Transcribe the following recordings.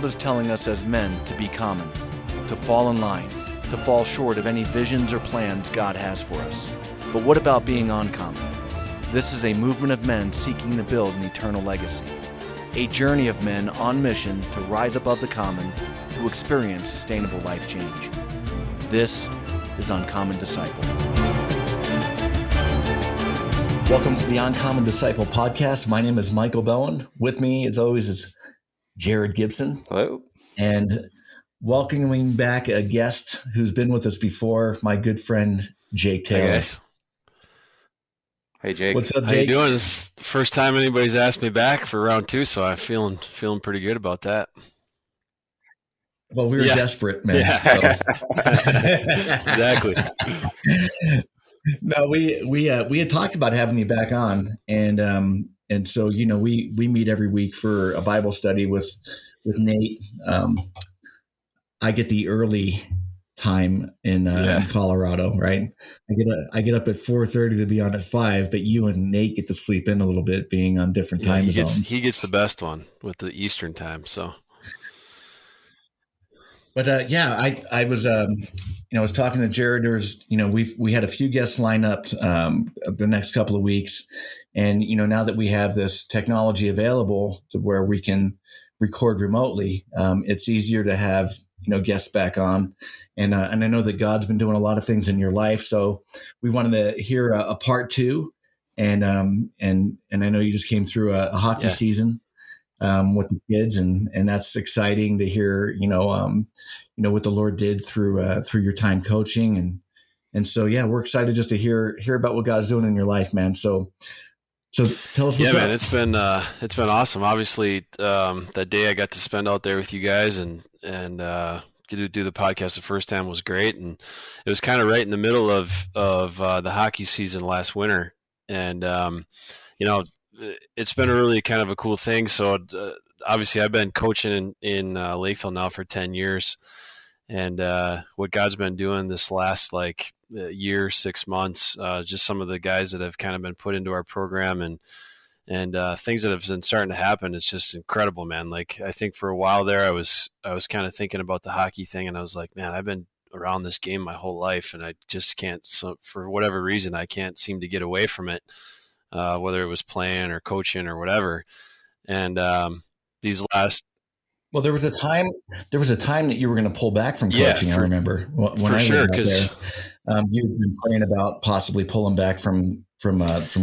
is telling us as men to be common, to fall in line, to fall short of any visions or plans God has for us. But what about being uncommon? This is a movement of men seeking to build an eternal legacy. A journey of men on mission to rise above the common, to experience sustainable life change. This is Uncommon Disciple. Welcome to the Uncommon Disciple podcast. My name is Michael Bowen. With me, as always, is Jarrod Gibson. Hello. And welcoming back a guest who's been with us before, my good friend, Jake Taylor. Hey, guys. Hey, Jake. What's up, Jake? How you doing? This is the first time anybody's asked me back for round two, so I'm feeling pretty good about that. Well, we were desperate, man. Yeah. So. Exactly. No, we had talked about having you back on, and so we meet every week for a Bible study with Nate. I get the early time in Colorado, right? I get up at 4:30 to be on at 5, but you and Nate get to sleep in a little bit, being on different time zones. He gets the best one with the Eastern time. So, but I was I was talking to Jarrod. There's we had a few guests line up the next couple of weeks, and now that we have this technology available to where we can record remotely, it's easier to have guests back on, and I know that God's been doing a lot of things in your life, so we wanted to hear a part two, and I know you just came through a hockey season with the kids, and that's exciting to hear what the Lord did through your time coaching, and so we're excited just to hear about what God's doing in your life, man. So tell us what's up. Man, it's been awesome. Obviously, that day I got to spend out there with you guys and get to do the podcast the first time was great, and it was kind of right in the middle of the hockey season last winter, and it's been a really kind of a cool thing. So obviously, I've been coaching in Lakeville now for 10 years, and what God's been doing this last year, 6 months, just some of the guys that have kind of been put into our program and things that have been starting to happen. It's just incredible, man. Like, I think for a while there, I was kind of thinking about the hockey thing, and I was like, man, I've been around this game my whole life, and I just can't, for whatever reason, I can't seem to get away from it, whether it was playing or coaching or whatever. And these last Well, there was a time that you were going to pull back from coaching. I remember when I went out there, you'd been praying about possibly pulling back from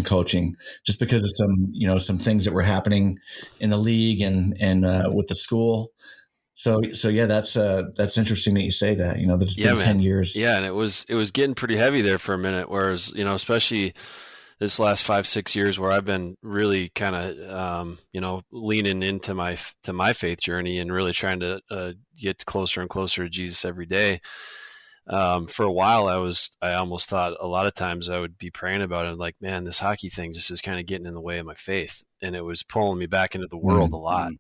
coaching, just because of some things that were happening in the league and with the school. So that's interesting that you say that. That it's been 10 years. Yeah, and it was getting pretty heavy there for a minute. Whereas especially this last 5-6 years where I've been really kind of, leaning into my faith journey and really trying to get closer and closer to Jesus every day. For a while, I almost thought a lot of times I would be praying about it, like, man, this hockey thing just is kind of getting in the way of my faith, and it was pulling me back into the world a lot,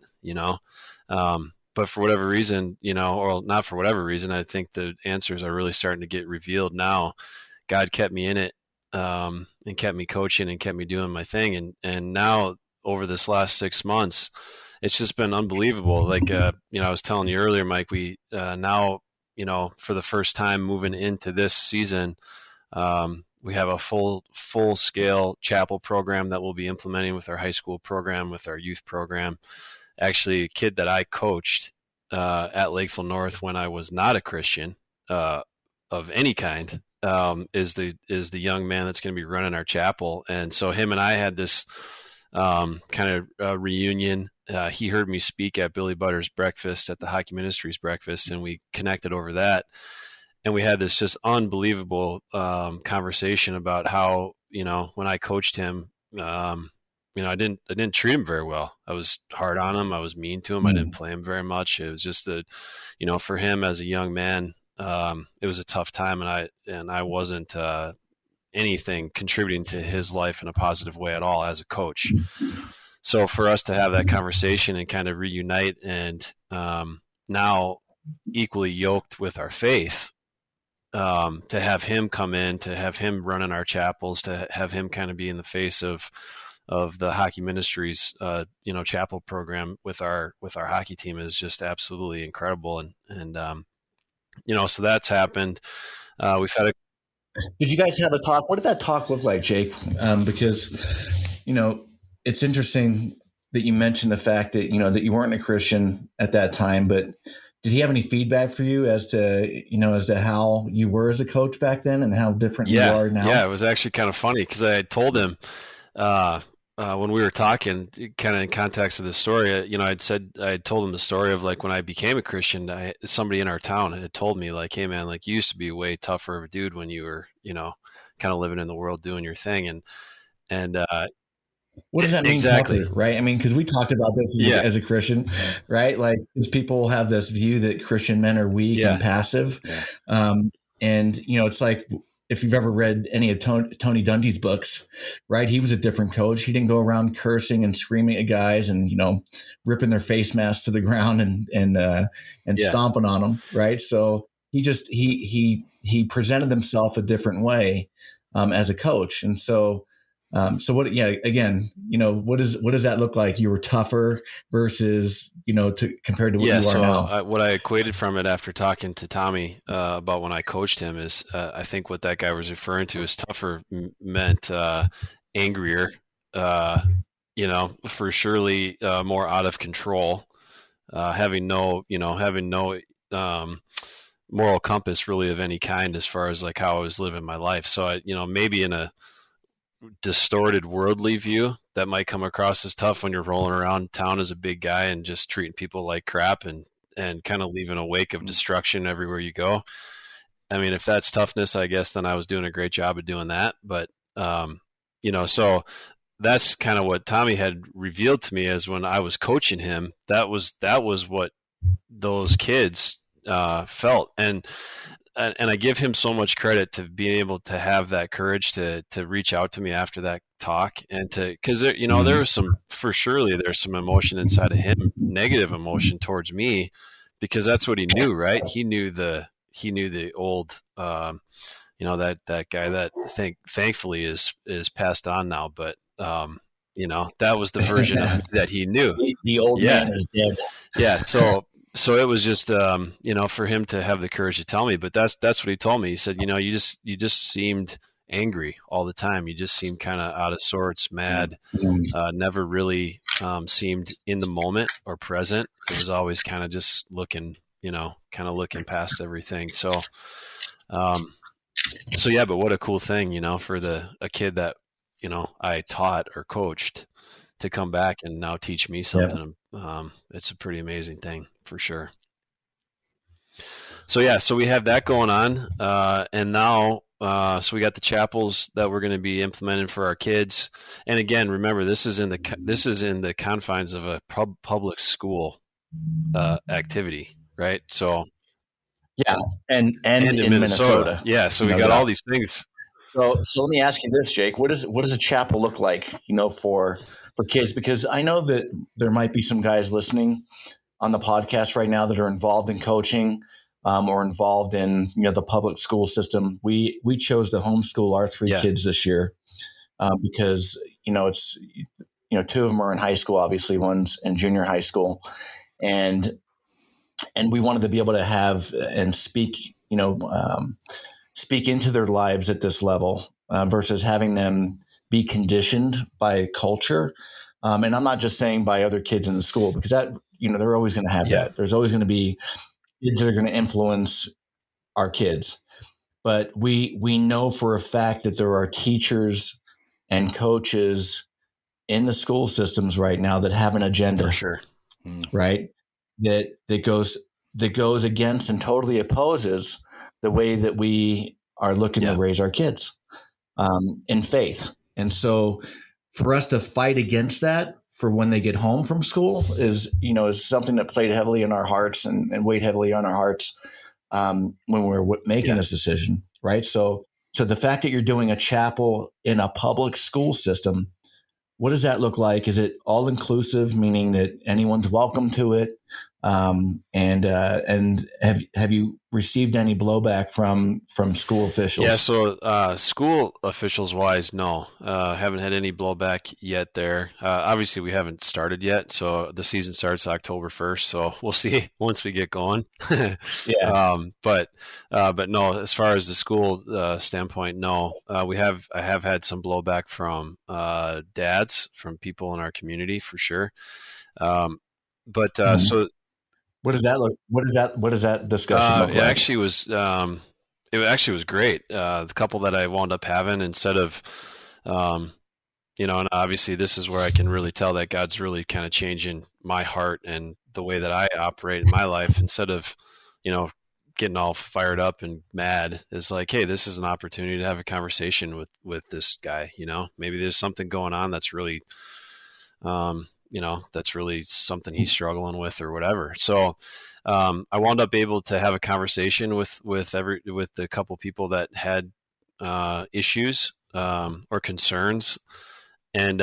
But for whatever reason, or not for whatever reason, I think the answers are really starting to get revealed now. God kept me in it. And kept me coaching and kept me doing my thing. And now over this last 6 months, it's just been unbelievable. Like, I was telling you earlier, Mike, we, now, for the first time moving into this season, we have a full scale chapel program that we'll be implementing with our high school program, with our youth program. Actually, a kid that I coached, at Lakeville North when I was not a Christian, of any kind, is the young man that's going to be running our chapel. And so him and I had this kind of reunion. He heard me speak at Billy Butter's breakfast at the Hockey Ministries breakfast, and we connected over that. And we had this just unbelievable conversation about how, when I coached him, I didn't treat him very well. I was hard on him. I was mean to him. I didn't play him very much. It was just for him as a young man, it was a tough time, and I wasn't anything contributing to his life in a positive way at all as a coach. So for us to have that conversation and kind of reunite, and now equally yoked with our faith, to have him come in, to have him running our chapels, to have him kind of be in the face of of the Hockey Ministries, chapel program with our hockey team is just absolutely incredible. And so that's happened. We've had Did you guys have a talk? What did that talk look like, Jake? Because, it's interesting that you mentioned the fact that, that you weren't a Christian at that time, but did he have any feedback for you as to how you were as a coach back then and how different you are now? Yeah, it was actually kind of funny because I had told him when we were talking, kind of in context of this story, I had told him the story of like when I became a Christian, somebody in our town had told me like, hey man, like you used to be way tougher of a dude when you were, kind of living in the world doing your thing. And what does that mean? Exactly. Tougher, right? I mean, because we talked about this as a Christian, right? Like, because people have this view that Christian men are weak and passive. Yeah. And, it's like, if you've ever read any of Tony Dungy's books, right? He was a different coach. He didn't go around cursing and screaming at guys and, ripping their face masks to the ground and stomping on them, right? So he presented himself a different way as a coach. And so what does that look like? You were tougher versus, compared to what you are now. What I equated from it after talking to Tommy about when I coached him is I think what that guy was referring to is tougher meant angrier, for surely more out of control, having no moral compass really of any kind as far as like how I was living my life. So maybe in a distorted worldly view that might come across as tough when you're rolling around town as a big guy and just treating people like crap and kind of leaving a wake of destruction everywhere you go. I mean, if that's toughness, I guess then I was doing a great job of doing that. But, so that's kind of what Tommy had revealed to me as when I was coaching him, that was what those kids felt. And I give him so much credit to being able to have that courage to reach out to me after that talk and because there was there's some emotion inside of him, negative emotion towards me, because that's what he knew, right? He knew the old, that guy that thankfully is passed on now, but that was the version of me that he knew. The old man is dead. Yeah. So it was just, for him to have the courage to tell me, but that's what he told me. He said, you just seemed angry all the time. You just seemed kind of out of sorts, mad, never really seemed in the moment or present. It was always kind of just looking past everything. So but what a cool thing, for a kid that, I taught or coached to come back and now teach me something. Yeah. It's a pretty amazing thing for sure. So we have that going on. And now, so we got the chapels that we're going to be implementing for our kids. And again, remember, this is in the confines of a public school activity, right? So yeah. And in Minnesota. Yeah. So we got all these things. So let me ask you this, Jake, what does a chapel look like, for kids? Because I know that there might be some guys listening on the podcast right now that are involved in coaching or involved in, the public school system. We chose to homeschool our three kids this year because, it's, two of them are in high school, obviously one's in junior high school. And we wanted to be able to have and speak, speak into their lives at this level versus having them be conditioned by culture. And I'm not just saying by other kids in the school, because that, they're always going to have that. There's always going to be kids that are going to influence our kids. But we know for a fact that there are teachers and coaches in the school systems right now that have an agenda. For sure. Right? That goes against and totally opposes the way that we are looking to raise our kids in faith. And so for us to fight against that for when they get home from school is something that played heavily in our hearts and weighed heavily on our hearts when we were making this decision. Right. So the fact that you're doing a chapel in a public school system, what does that look like? Is it all inclusive, meaning that anyone's welcome to it? And have you received any blowback from school officials? Yeah, so school officials wise, no, haven't had any blowback yet there. Obviously, we haven't started yet, so the season starts October 1st. So we'll see once we get going. Yeah. But no, as far as the school standpoint, no. I have had some blowback from dads, from people in our community for sure. So what does that look? What does that discussion look it like? actually was. It actually was great. The couple that I wound up having, instead of, and obviously this is where I can really tell that God's really kind of changing my heart and the way that I operate in my life. Instead of, getting all fired up and mad, is like, hey, this is an opportunity to have a conversation with this guy. Maybe there's something going on that's really, that's really something he's struggling with or whatever. So I wound up able to have a conversation with the couple people that had issues or concerns, and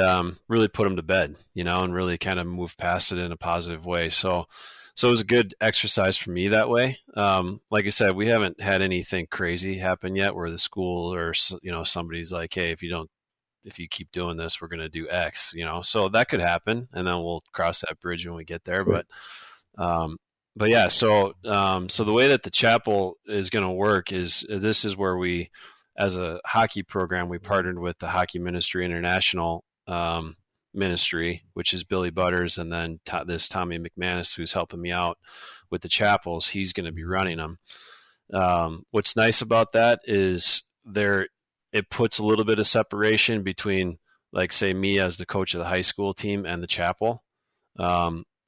really put them to bed, and really kind of move past it in a positive way. So it was a good exercise for me that way. Like I said, we haven't had anything crazy happen yet where the school or somebody's like, hey, if you keep doing this, we're going to do X, so that could happen, and then we'll cross that bridge when we get there. Sure. But yeah, so the way that the chapel is going to work is this is where we, as a hockey program, we partnered with the Ministries International ministry, which is Billy Butters, and then this Tommy McManus, who's helping me out with the chapels. He's going to be running them. What's nice about that is it puts a little bit of separation between, like, say, me as the coach of the high school team and the chapel.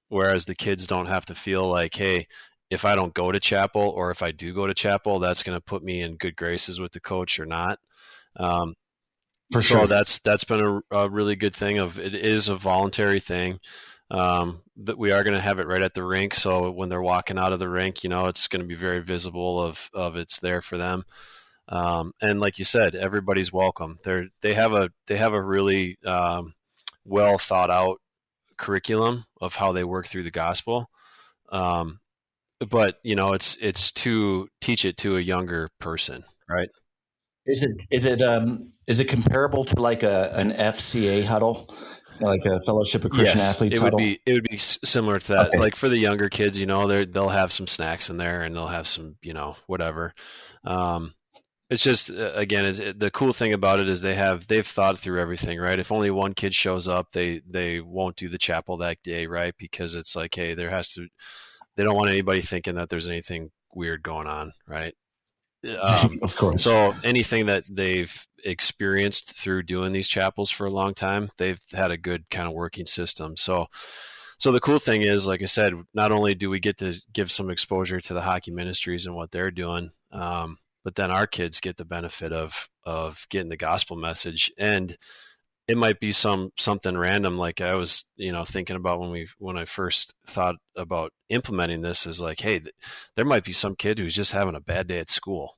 Whereas the kids don't have to feel like, hey, if I don't go to chapel, or if I do go to chapel, that's going to put me in good graces with the coach or not. For sure. So that's been a really good thing. It is a voluntary thing. That we are going to have it right at the rink. So when they're walking out of the rink, it's going to be very visible of it's there for them. And like you said, everybody's welcome. They have a really well thought out curriculum of how they work through the gospel. But it's to teach it to a younger person, right? Is it comparable to like an FCA huddle, like a Fellowship of Christian Athletes huddle? It would be similar to that. Okay. Like for the younger kids, they'll have some snacks in there, and they'll have some, whatever. It's just, again, the cool thing about it is they've thought through everything, right? If only one kid shows up, they won't do the chapel that day, right? Because it's like, hey, they don't want anybody thinking that there's anything weird going on, right? Of course. So anything that they've experienced through doing these chapels for a long time, they've had a good kind of working system. So the cool thing is, like I said, not only do we get to give some exposure to the hockey ministries and what they're doing, but then our kids get the benefit of getting the gospel message. And it might be something random. Like I was, thinking about when I first thought about implementing this, is like, hey, there might be some kid who's just having a bad day at school,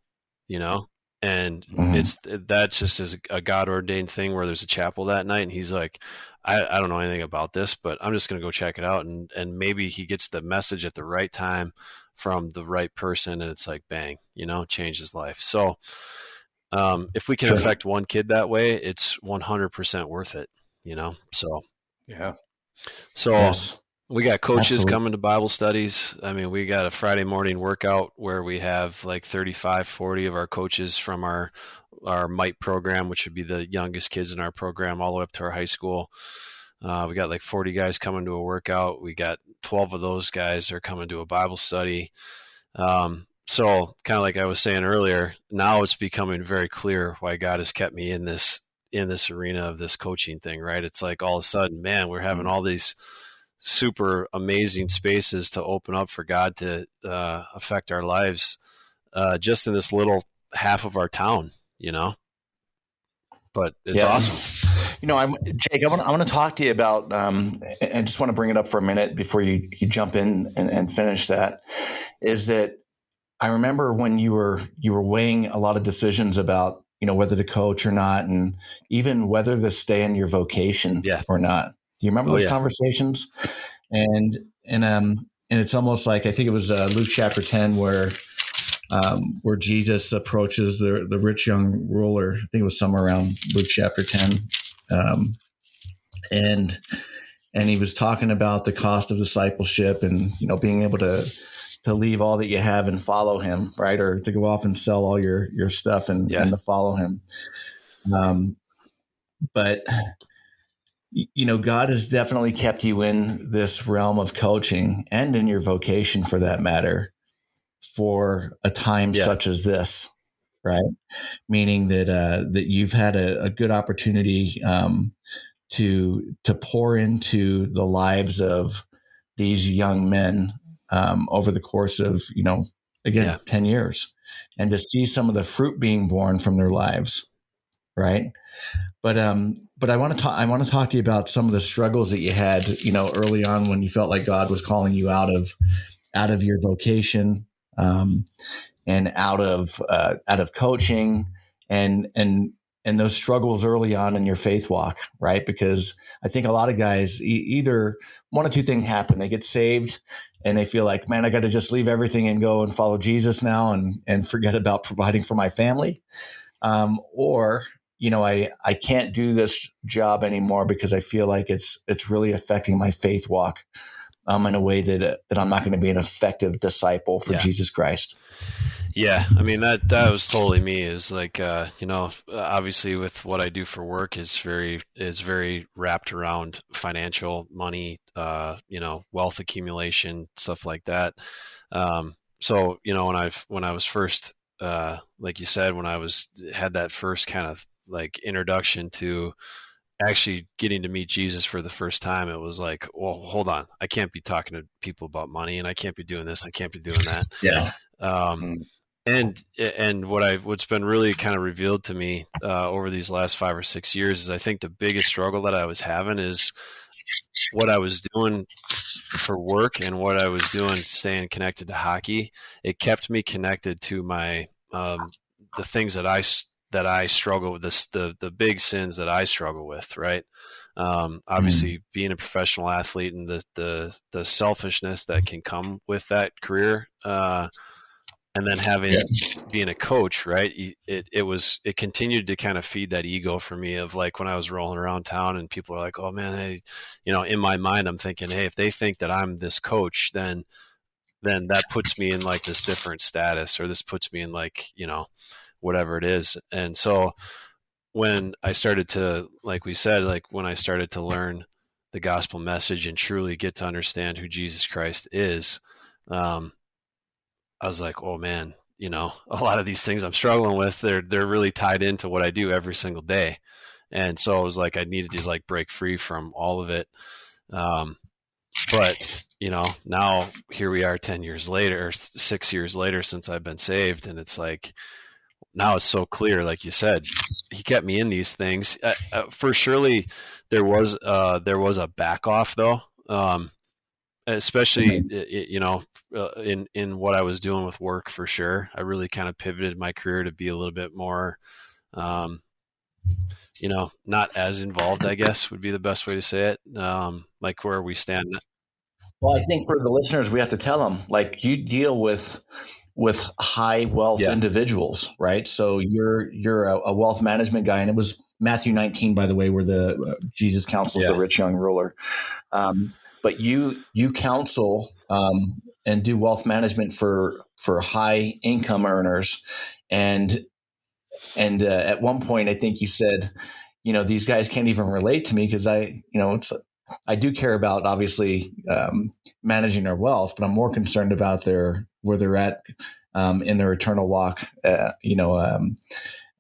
and that just is a God ordained thing where there's a chapel that night, and he's like, I don't know anything about this, but I'm just going to go check it out. And maybe he gets the message at the right time from the right person, and it's like, bang, changed his life. So if we can affect one kid that way, it's 100% worth it, so. Yeah. So yes. We got coaches Absolutely. coming to Bible studies. I mean, we got a Friday morning workout where we have like 35, 40 of our coaches from our MITE program, which would be the youngest kids in our program, all the way up to our high school. We got like 40 guys coming to a workout. We got 12 of those guys are coming to a Bible study. So kind of like I was saying earlier, now it's becoming very clear why God has kept me in this arena of this coaching thing, right? It's like all of a sudden, man, we're having all these super amazing spaces to open up for God to affect our lives just in this little half of our town, but it's awesome. Jake, I want to talk to you about, and just want to bring it up for a minute before you jump in and finish that, is that I remember when you were weighing a lot of decisions about, whether to coach or not, and even whether to stay in your vocation or not. Do you remember those conversations? And it's almost like, I think it was Luke chapter 10 where Jesus approaches the rich young ruler. I think it was somewhere around Luke chapter 10. And he was talking about the cost of discipleship and, being able to leave all that you have and follow him, right? Or to go off and sell all your stuff and to follow him. But God has definitely kept you in this realm of coaching and in your vocation for that matter for a time such as this, right? Meaning that you've had a good opportunity to pour into the lives of these young men over the course of 10 years, and to see some of the fruit being born from their lives, right? But I want to talk to you about some of the struggles that you had early on when you felt like God was calling you out of your vocation and out of coaching and those struggles early on in your faith walk, right? Because I think a lot of guys, either one or two things happen. They get saved and they feel like, man, I got to just leave everything and go and follow Jesus now and forget about providing for my family. Or, I can't do this job anymore because I feel like it's really affecting my faith walk in a way that I'm not going to be an effective disciple for Jesus Christ. Yeah, I mean that was totally me. Is like obviously with what I do for work is very wrapped around financial money, wealth accumulation, stuff like that. So when I was first, like you said, when I had that first kind of like introduction to actually getting to meet Jesus for the first time, it was like, well, hold on, I can't be talking to people about money, and I can't be doing this, I can't be doing that. Yeah. And what's been really kind of revealed to me over these last 5 or 6 years is I think the biggest struggle that I was having is what I was doing for work and what I was doing staying connected to hockey. It kept me connected to my the things that I struggle with, the big sins that I struggle with, right? Obviously being a professional athlete and the selfishness that can come with that career, and then being a coach, right? It continued to kind of feed that ego for me of like when I was rolling around town and people are like, oh man, hey, in my mind, I'm thinking, hey, if they think that I'm this coach, then that puts me in like this different status, or this puts me in like, whatever it is. And so when I started to, like we said, like when I started to learn the gospel message and truly get to understand who Jesus Christ is, I was like, oh man, a lot of these things I'm struggling with, they're really tied into what I do every single day. And so I was like, I needed to like break free from all of it. But, now here we are 10 years later, 6 years later since I've been saved. And it's like, now it's so clear, like you said, he kept me in these things. For surely there was a back off though. Especially, in what I was doing with work, for sure. I really kind of pivoted my career to be a little bit more, not as involved, I guess would be the best way to say it. Like where we stand. Well, I think for the listeners, we have to tell them, like, you deal with high wealth individuals, right? So you're a wealth management guy, and it was Matthew 19, by the way, where the Jesus counsels the rich young ruler. But you counsel and do wealth management for high income earners, and at one point I think you said, these guys can't even relate to me because I do care about obviously managing their wealth, but I'm more concerned about where they're at in their eternal walk.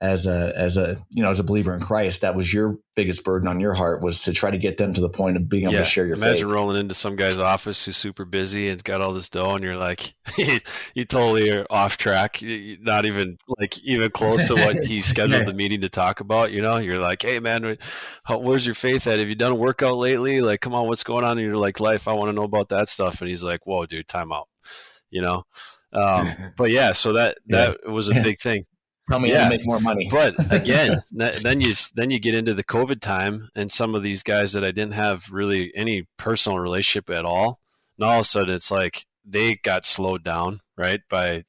As a believer in Christ, that was your biggest burden on your heart, was to try to get them to the point of being able to share your faith. Imagine rolling into some guy's office who's super busy and got all this dough, and you're like, you totally are off track. You're not even close to what he scheduled the meeting to talk about. You're like, hey man, where's your faith at? Have you done a workout lately? Like, come on, what's going on in your life? I want to know about that stuff. And he's like, whoa, dude, time out. But yeah, so that was a big thing. Tell me how to make more money. But again, then you get into the COVID time, and some of these guys that I didn't have really any personal relationship at all, And all of a sudden it's like they got slowed down, right, by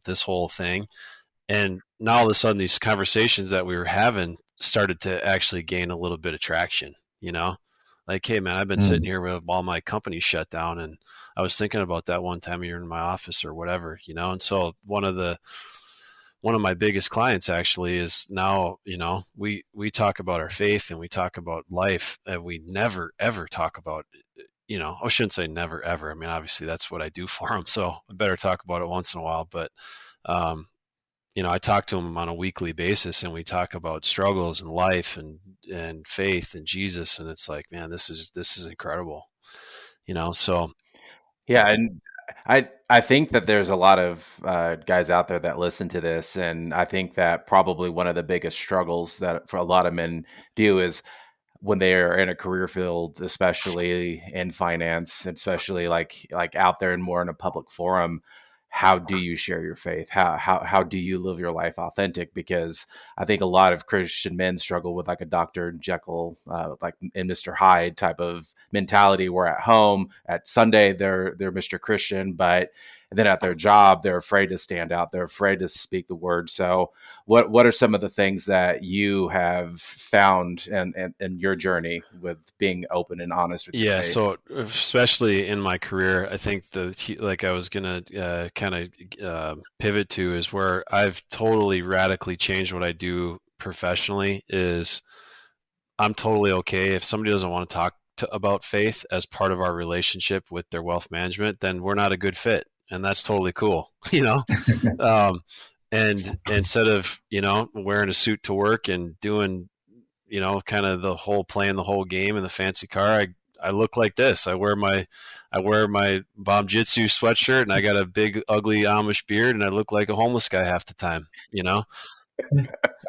this whole thing. And now all of a sudden these conversations that we were having started to actually gain a little bit of traction, you know? Like, hey man, I've been sitting here with all my companies shut down, and I was thinking about that one time you're in my office or whatever, you know? And so one of my biggest clients actually is now, you know, we talk about our faith and we talk about life, and we never ever talk about, you know, I shouldn't say never ever. I mean, obviously that's what I do for them, so I better talk about it once in a while. But you know, I talk to them on a weekly basis, and we talk about struggles and life and faith and Jesus, and it's like, man, this is incredible, you know. So Yeah, and I think that there's a lot of guys out there that listen to this, and I think that probably one of the biggest struggles that for a lot of men do is when they're in a career field, especially in finance, especially like out there and more in a public forum. How do you share your faith? How do you live your life authentic? Because I think a lot of Christian men struggle with like a Dr. Jekyll, like in Mr. Hyde type of mentality, where at home at Sunday they're Mr. Christian, but then at their job they're afraid to stand out. They're afraid to speak the word. So what are some of the things that you have found in your journey with being open and honest with your faith? So especially in my career, I think like I was gonna kind of pivot to is where I've totally radically changed what I do professionally. Is I'm totally okay if somebody doesn't want to talk about faith as part of our relationship with their wealth management, then we're not a good fit, and that's totally cool, you know. And instead of, you know, wearing a suit to work and doing, you know, kind of playing the whole game in the fancy car, I look like this. I wear my Jiu Jitsu sweatshirt, and I got a big ugly Amish beard, and I look like a homeless guy half the time, you know.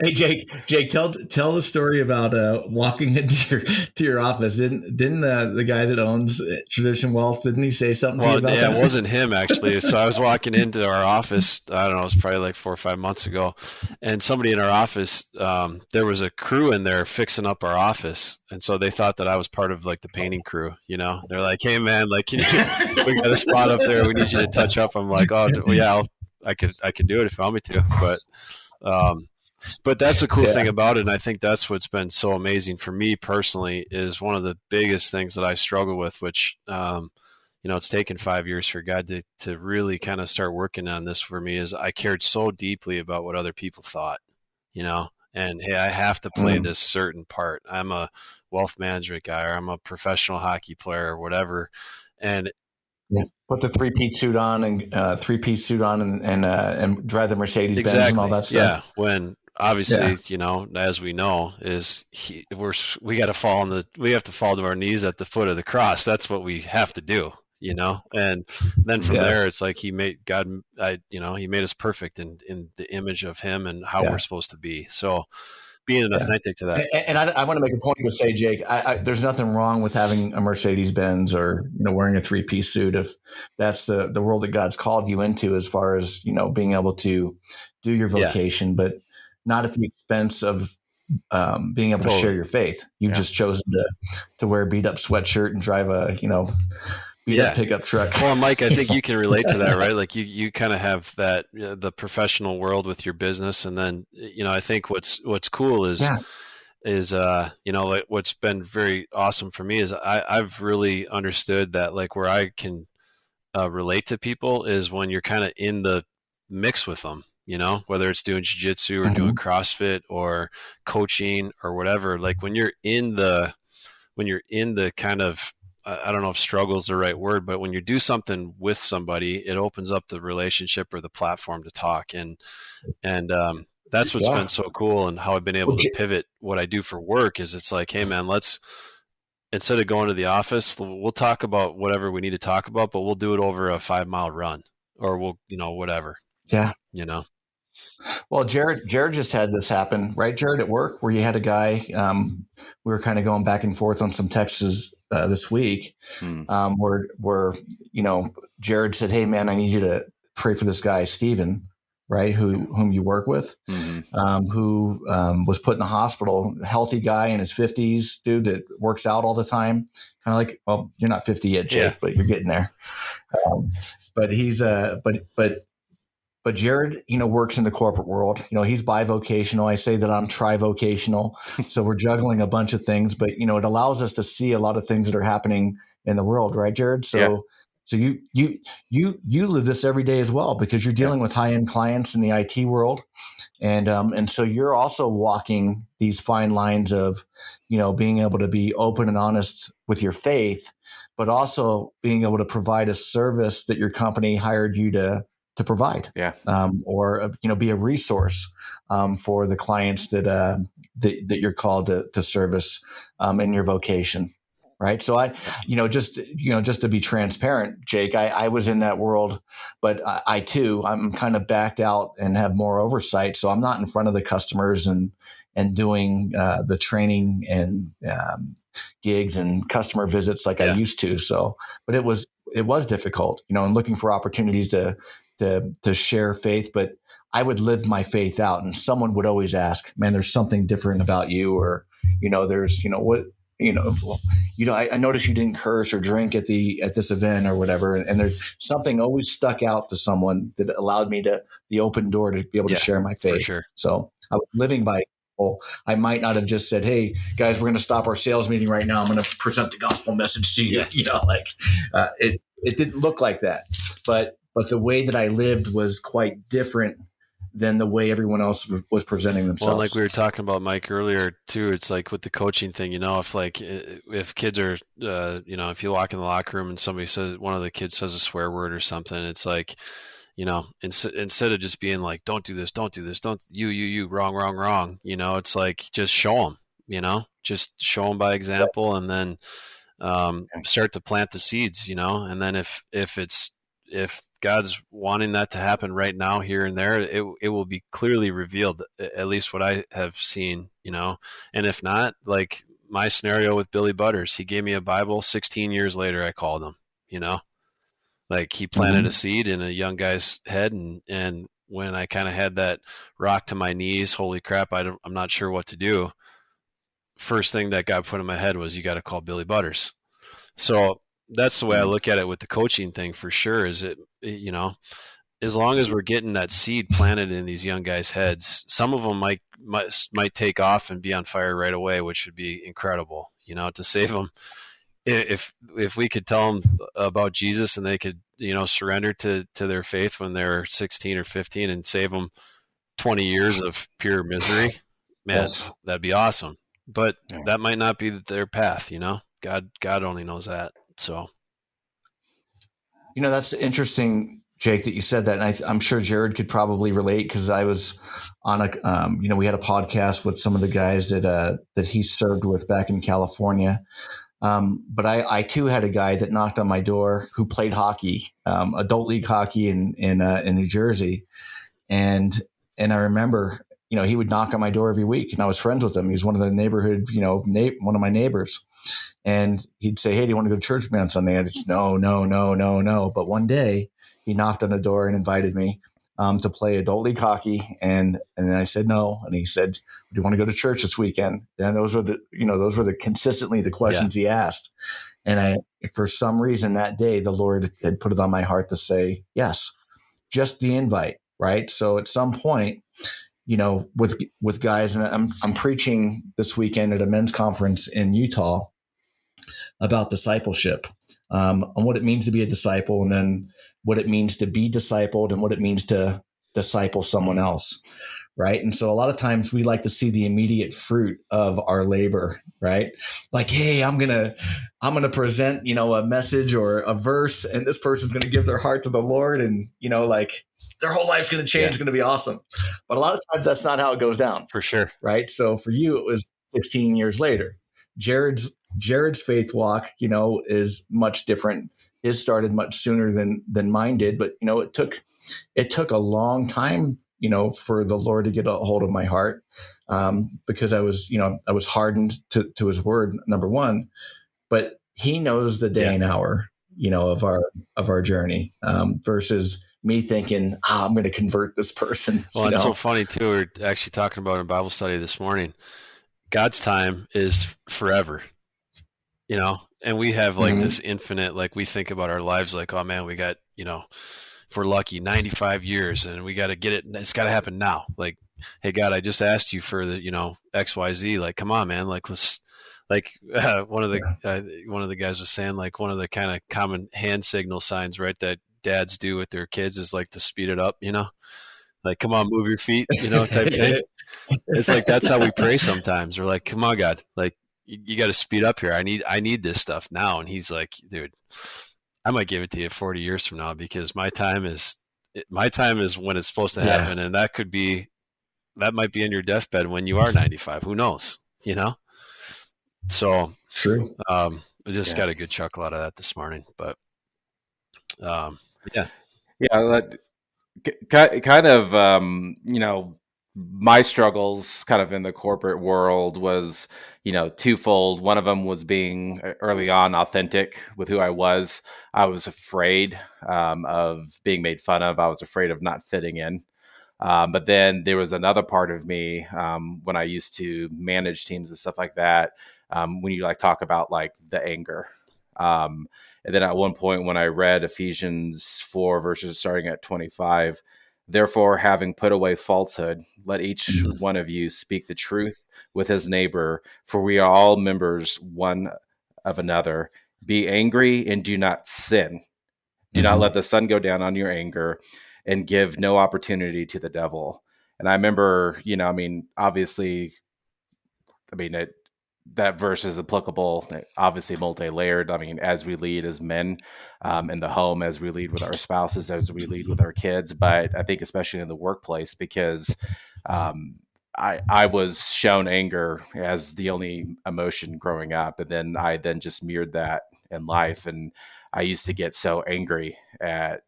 Hey Jake, tell the story about walking into your office. Didn't the guy that owns Tradition Wealth, didn't he say something to you about that? It wasn't him actually. So I was walking into our office, I don't know, it was probably like 4 or 5 months ago, and somebody in our office, there was a crew in there fixing up our office, and so they thought that I was part of like the painting crew, you know. They're like, hey man, like, we got a spot up there, we need you to touch up. I'm like, oh well, yeah, I could do it if you want me to, but that's the cool thing about it, and I think that's what's been so amazing for me personally, is one of the biggest things that I struggle with, which, you know, it's taken 5 years for God to really kind of start working on this for me, is I cared so deeply about what other people thought, you know, and hey, I have to play this certain part. I'm a wealth management guy, or I'm a professional hockey player, or whatever, and put the three-piece suit on and drive the Mercedes Benz and all that stuff. Yeah, when obviously, you know, as we know, we have to fall to our knees at the foot of the cross. That's what we have to do, you know. And then from there, it's like he made us perfect in the image of Him and how we're supposed to be. So being authentic to that. And I want to make a point to say, Jake, there's nothing wrong with having a Mercedes Benz or, you know, wearing a three-piece suit if that's the world that God's called you into, as far as, you know, being able to do your vocation, but not at the expense of being able to share your faith. You've just chosen to wear a beat up sweatshirt and drive a, you know, beat up pickup truck. Well, Mike, I think you can relate to that, right? Like you kind of have that, the professional world with your business. And then, you know, I think what's cool is, you know, like what's been very awesome for me is I've really understood that, like, where I can relate to people is when you're kind of in the mix with them, you know, whether it's doing jiu-jitsu or doing CrossFit or coaching or whatever. Like when you're in the kind of, I don't know if struggle is the right word, but when you do something with somebody, it opens up the relationship or the platform to talk. And that's what's been so cool, and how I've been able to pivot what I do for work is it's like, hey man, instead of going to the office, we'll talk about whatever we need to talk about, but we'll do it over a 5-mile run, or we'll, you know, whatever. Yeah. You know? Well, Jarrod just had this happen, right, Jarrod, at work, where you had a guy, we were kind of going back and forth on some texts this week, where, you know, Jarrod said, hey man, I need you to pray for this guy, Steven. right? Whom you work with, who was put in the hospital, healthy guy in his 50s, dude that works out all the time. Kind of like, well, you're not 50 yet, Jake, but you're getting there. But he's but Jarrod, works in the corporate world. He's bivocational. I say that I'm trivocational. So we're juggling a bunch of things, but it allows us to see a lot of things that are happening in the world, right, Jarrod? So you live this every day as well, because you're dealing with high-end clients in the IT world. And so you're also walking these fine lines of, being able to be open and honest with your faith, but also being able to provide a service that your company hired you to provide, or be a resource for the clients that you're called to service in your vocation, right? So just to be transparent, Jake, I was in that world, but I too, I'm kind of backed out and have more oversight, so I'm not in front of the customers and doing the training and gigs and customer visits like I used to. So, but it was difficult, and looking for opportunities to share faith, but I would live my faith out, and someone would always ask, man, there's something different about you, or, there's, what, I noticed you didn't curse or drink at this event or whatever. And there's something always stuck out to someone that allowed me the open door to be able to share my faith. For sure. So I was living by, I might not have just said, hey guys, we're going to stop our sales meeting right now. I'm going to present the gospel message to you. It didn't look like that, but the way that I lived was quite different than the way everyone else was presenting themselves. Well, like we were talking about, Mike, earlier too, it's like with the coaching thing, if kids are, if you walk in the locker room and somebody says, one of the kids says a swear word or something, it's like, instead of just being like, don't do this, don't you, wrong. It's like, just show them, just show them by example, and then start to plant the seeds, and then if God's wanting that to happen right now, here and there, it will be clearly revealed, at least what I have seen, and if not, like my scenario with Billy Butters, he gave me a Bible. 16 years later, I called him, like he planted a seed in a young guy's head. And when I kind of had that rock to my knees, holy crap, I'm not sure what to do. First thing that God put in my head was, you got to call Billy Butters. So that's the way I look at it with the coaching thing, for sure. Is it, as long as we're getting that seed planted in these young guys' heads, some of them might take off and be on fire right away, which would be incredible, to save them. If we could tell them about Jesus and they could, surrender to their faith when they're 16 or 15 and save them 20 years of pure misery, man, that'd be awesome. But that might not be their path, God only knows that. So, that's interesting, Jake, that you said that. And I'm sure Jarrod could probably relate, because I was on we had a podcast with some of the guys that he served with back in California. But I too had a guy that knocked on my door who played hockey, adult league hockey in New Jersey. And I remember, he would knock on my door every week, and I was friends with him. He was one of the neighborhood, one of my neighbors. And he'd say, hey, do you want to go to church with me on Sunday? And I just, no. But one day he knocked on the door and invited me to play adult league hockey. And then I said no. And he said, do you want to go to church this weekend? And those were consistently the questions he asked. And for some reason that day, the Lord had put it on my heart to say yes, just the invite. Right. So at some point, with guys, and I'm preaching this weekend at a men's conference in Utah about discipleship, on what it means to be a disciple, and then what it means to be discipled, and what it means to disciple someone else. Right. And so a lot of times we like to see the immediate fruit of our labor, right? Like, hey, I'm going to present, a message or a verse, and this person's going to give their heart to the Lord, and, like their whole life's going to change. It's going to be awesome. But a lot of times that's not how it goes down. For sure. Right. So for you, it was 16 years later. Jarrod's faith walk, is much different. His started much sooner than mine did, but, it took a long time, for the Lord to get a hold of my heart, because I was hardened to his word, number one, but he knows the day and hour, of our journey, versus me thinking, I'm going to convert this person. Well, it's so funny too. We we're actually talking about in Bible study this morning. God's time is forever, and we have like this infinite, like we think about our lives like, oh man, we got, if we're lucky, 95 years and we got to get it. It's got to happen now. Like, hey God, I just asked you for the, XYZ, like, come on, man. Like, let's, like one of the guys was saying, like, one of the kind of common hand signal signs, right, that dads do with their kids is like to speed it up, like, come on, move your feet, type thing. It's like, that's how we pray sometimes. We're like, come on, God, like, you got to speed up here. I need this stuff now. And he's like, dude, I might give it to you 40 years from now, because my time is when it's supposed to happen. And that might be in your deathbed when you are 95. Who knows, So true. I just got a good chuckle out of that this morning, but kind of, my struggles kind of in the corporate world was, twofold. One of them was being early on authentic with who I was. I was afraid of being made fun of. I was afraid of not fitting in. But then there was another part of me when I used to manage teams and stuff like that. When you like talk about like the anger. And then at one point when I read Ephesians 4 verses starting at 25, therefore, having put away falsehood, let each one of you speak the truth with his neighbor, for we are all members one of another. Be angry and do not sin. Do not let the sun go down on your anger, and give no opportunity to the devil. And I remember, obviously, that verse is applicable, obviously multi-layered. As we lead as men in the home, as we lead with our spouses, as we lead with our kids, but I think especially in the workplace, because I was shown anger as the only emotion growing up, and then I just mirrored that in life, and I used to get so angry at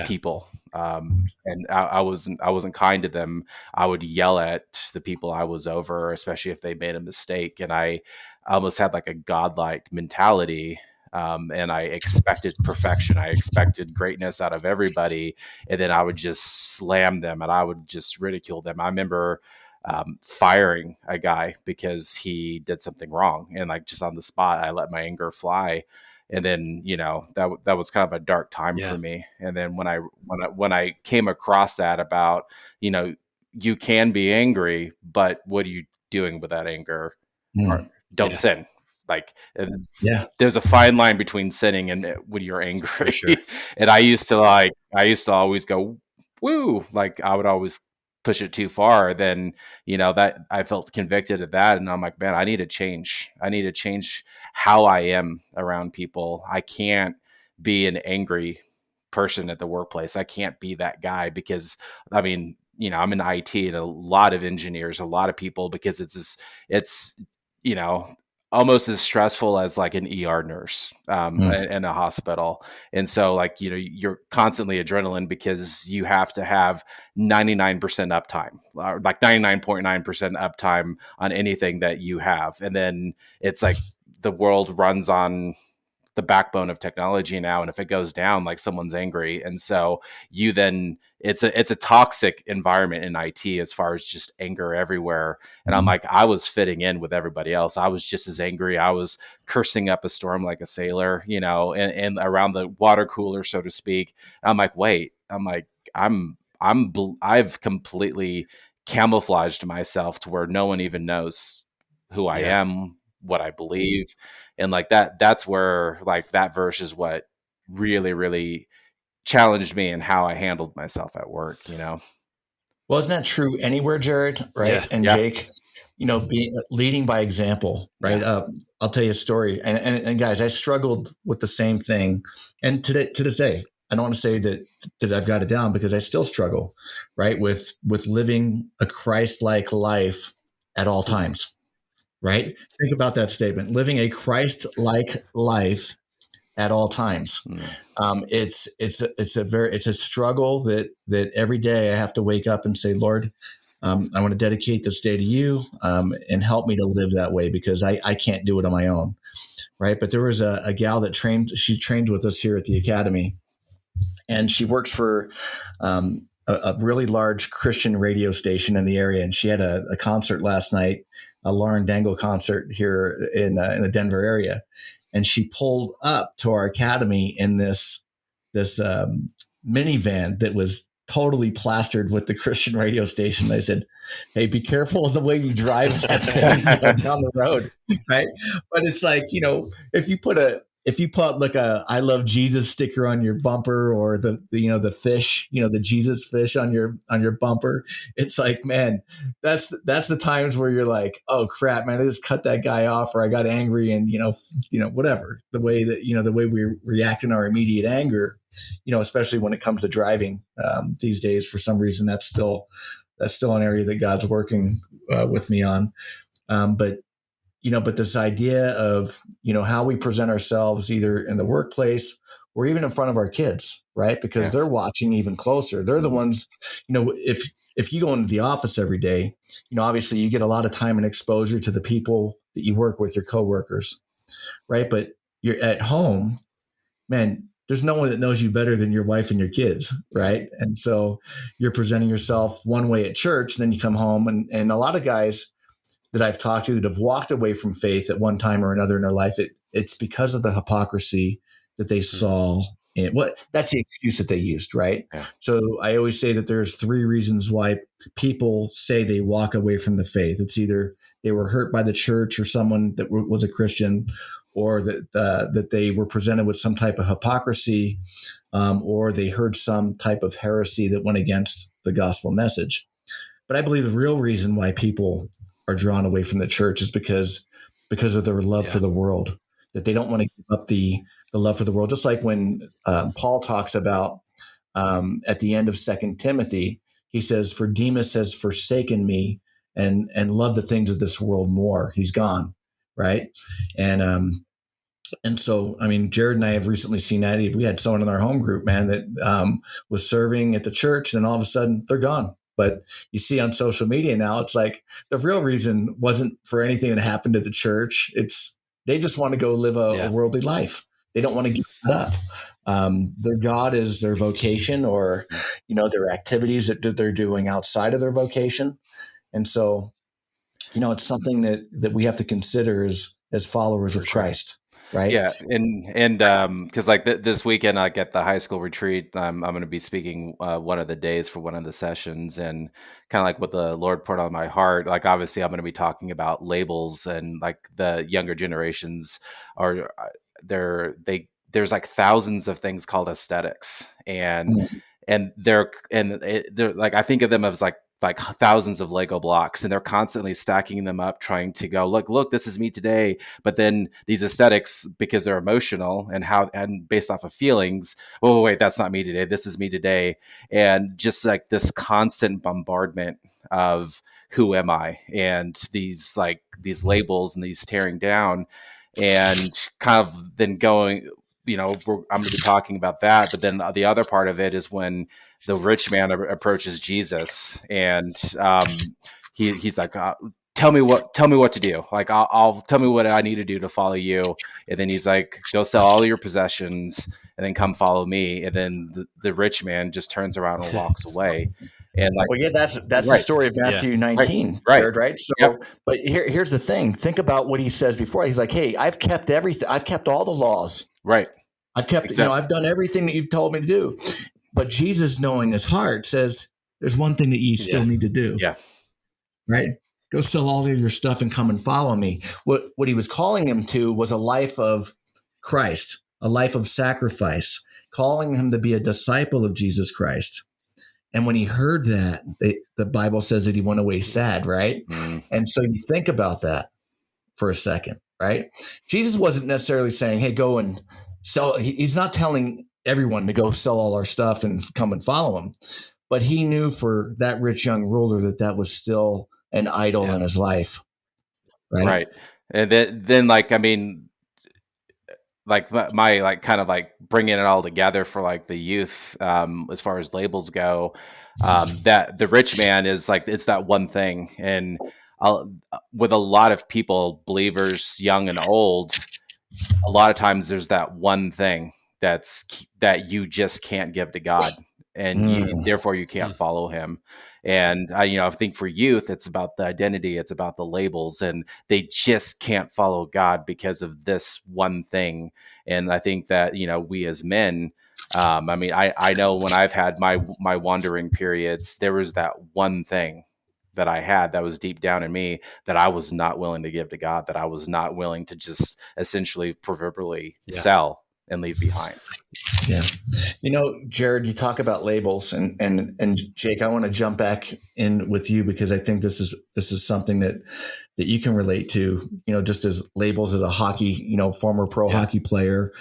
people, and I wasn't kind to them. I would yell at the people I was over, especially if they made a mistake, and I almost had like a godlike mentality, and I expected perfection. I expected greatness out of everybody, and then I would just slam them and I would just ridicule them. I remember firing a guy because he did something wrong, and like just on the spot, I let my anger fly. And then, that was kind of a dark time for me. And then when I came across that about, you can be angry, but what are you doing with that anger? Or don't sin. Like, there's a fine line between sinning and when you're angry. Sure. And I used to always go, woo, like I would always push it too far. Then, that I felt convicted of that. And I'm like, man, I need to change. I need to change how I am around people. I can't be an angry person at the workplace. I can't be that guy because I'm in IT, and a lot of engineers, a lot of people, because it's almost as stressful as like an ER nurse in a hospital. And so like, you're constantly adrenaline because you have to have 99% uptime, or like 99.9% uptime on anything that you have. And then it's like the world runs on the backbone of technology now, and if it goes down, like someone's angry. And so it's a toxic environment in IT as far as just anger everywhere. And I'm like, I was fitting in with everybody else. I was just as angry. I was cursing up a storm like a sailor, and around the water cooler, so to speak. I'm like, wait, I've completely camouflaged myself to where no one even knows who I am, what I believe. And like that's where like that verse is what really, really challenged me in how I handled myself at work, Well, isn't that true anywhere, Jarrod? Right. Yeah. And Jake, leading by example, right? I'll tell you a story. And guys, I struggled with the same thing. And to this day, I don't want to say that I've got it down, because I still struggle, right? With living a Christ-like life at all times. Right? Think about that statement: living a Christ-like life at all times. It's a struggle that every day I have to wake up and say, Lord, I want to dedicate this day to you, and help me to live that way, because I can't do it on my own. Right. But there was a gal that trained with us here at the academy. and she works for a really large Christian radio station in the area. And she had a concert last night, a Lauren Dangle concert here in the Denver area. And she pulled up to our academy in this minivan that was totally plastered with the Christian radio station. I said, "Hey, be careful of the way you drive that thing down the road." Right. But it's like, if you put like a "I love Jesus" sticker on your bumper, or the fish, the Jesus fish on your bumper, it's like, man, that's the times where you're like, oh crap, man, I just cut that guy off, or I got angry, and whatever, the way we react in our immediate anger, especially when it comes to driving these days. For some reason, that's still an area that God's working with me on. But this idea of, how we present ourselves either in the workplace or even in front of our kids, right? Because they're watching even closer. They're the ones, if you go into the office every day, obviously you get a lot of time and exposure to the people that you work with, your coworkers, right? But you're at home, man, there's no one that knows you better than your wife and your kids, right? And so you're presenting yourself one way at church, then you come home, and a lot of guys that I've talked to that have walked away from faith at one time or another in their life, it's because of the hypocrisy that they saw. That's the excuse that they used, right? Yeah. So I always say that there's 3 reasons why people say they walk away from the faith. It's either they were hurt by the church or someone that was a Christian, or that they were presented with some type of hypocrisy, or they heard some type of heresy that went against the gospel message. But I believe the real reason why people are drawn away from the church is because of their love for the world, that they don't want to give up the love for the world. Just like when Paul talks about at the end of 2 Timothy, he says, "For Demas has forsaken me and loved the things of this world more." He's gone, right? And so, I mean, Jarrod and I have recently seen that. We had someone in our home group, man, that was serving at the church, and all of a sudden they're gone. But you see on social media now, it's like the real reason wasn't for anything that happened at the church. They just want to go live a worldly life. They don't want to give it up. Their God is their vocation, or, their activities that they're doing outside of their vocation. And so, it's something that we have to consider as followers of Christ. Right. Yeah. And because like this weekend, like at the high school retreat, I'm going to be speaking one of the days for one of the sessions, and kind of like what the Lord put on my heart. Like, obviously I'm going to be talking about labels, and like the younger generations there's like thousands of things called aesthetics, and they're like, I think of them as like thousands of Lego blocks, and they're constantly stacking them up, trying to go, look, this is me today. But then these aesthetics, because they're emotional and based off of feelings, oh wait, that's not me today, this is me today. And just like this constant bombardment of who am I, and these labels and these tearing down, and kind of then going, I'm going to be talking about that. But then the other part of it is when the rich man approaches Jesus, and he's like, tell me what to do. Like, I'll tell me what I need to do to follow you. And then he's like, go sell all your possessions and then come follow me. And then the rich man just turns around and walks away. And like, well, yeah, that's the story of Matthew 19, right? So, but here's the thing. Think about what he says before. He's like, hey, I've kept everything. I've kept all the laws. Right. I've kept, I've done everything that you've told me to do. But Jesus, knowing his heart, says, there's one thing that you still need to do. Yeah. Right. Go sell all of your stuff and come and follow me. What he was calling him to was a life of Christ, a life of sacrifice, calling him to be a disciple of Jesus Christ. And when he heard that, the Bible says that he went away sad, right? Mm-hmm. And so you think about that for a second, right? Jesus wasn't necessarily saying, hey, go and sell. He's not telling everyone to go sell all our stuff and come and follow him. But he knew for that rich young ruler that was still an idol in his life. Right. And then like, I mean, like my like kind of like bringing it all together for like the youth, as far as labels go, that the rich man is like, it's that one thing. And with a lot of people, believers, young and old, a lot of times there's that one thing that you just can't give to God, and therefore you can't follow him. And I think for youth, it's about the identity, it's about the labels, and they just can't follow God because of this one thing. And I think that, we as men, I know when I've had my wandering periods, there was that one thing that I had that was deep down in me that I was not willing to give to God, that I was not willing to just essentially proverbially sell and leave behind. Yeah. Jarrod, you talk about labels, and Jake, I want to jump back in with you because I think this is something that you can relate to, just as labels as a hockey, former pro hockey player,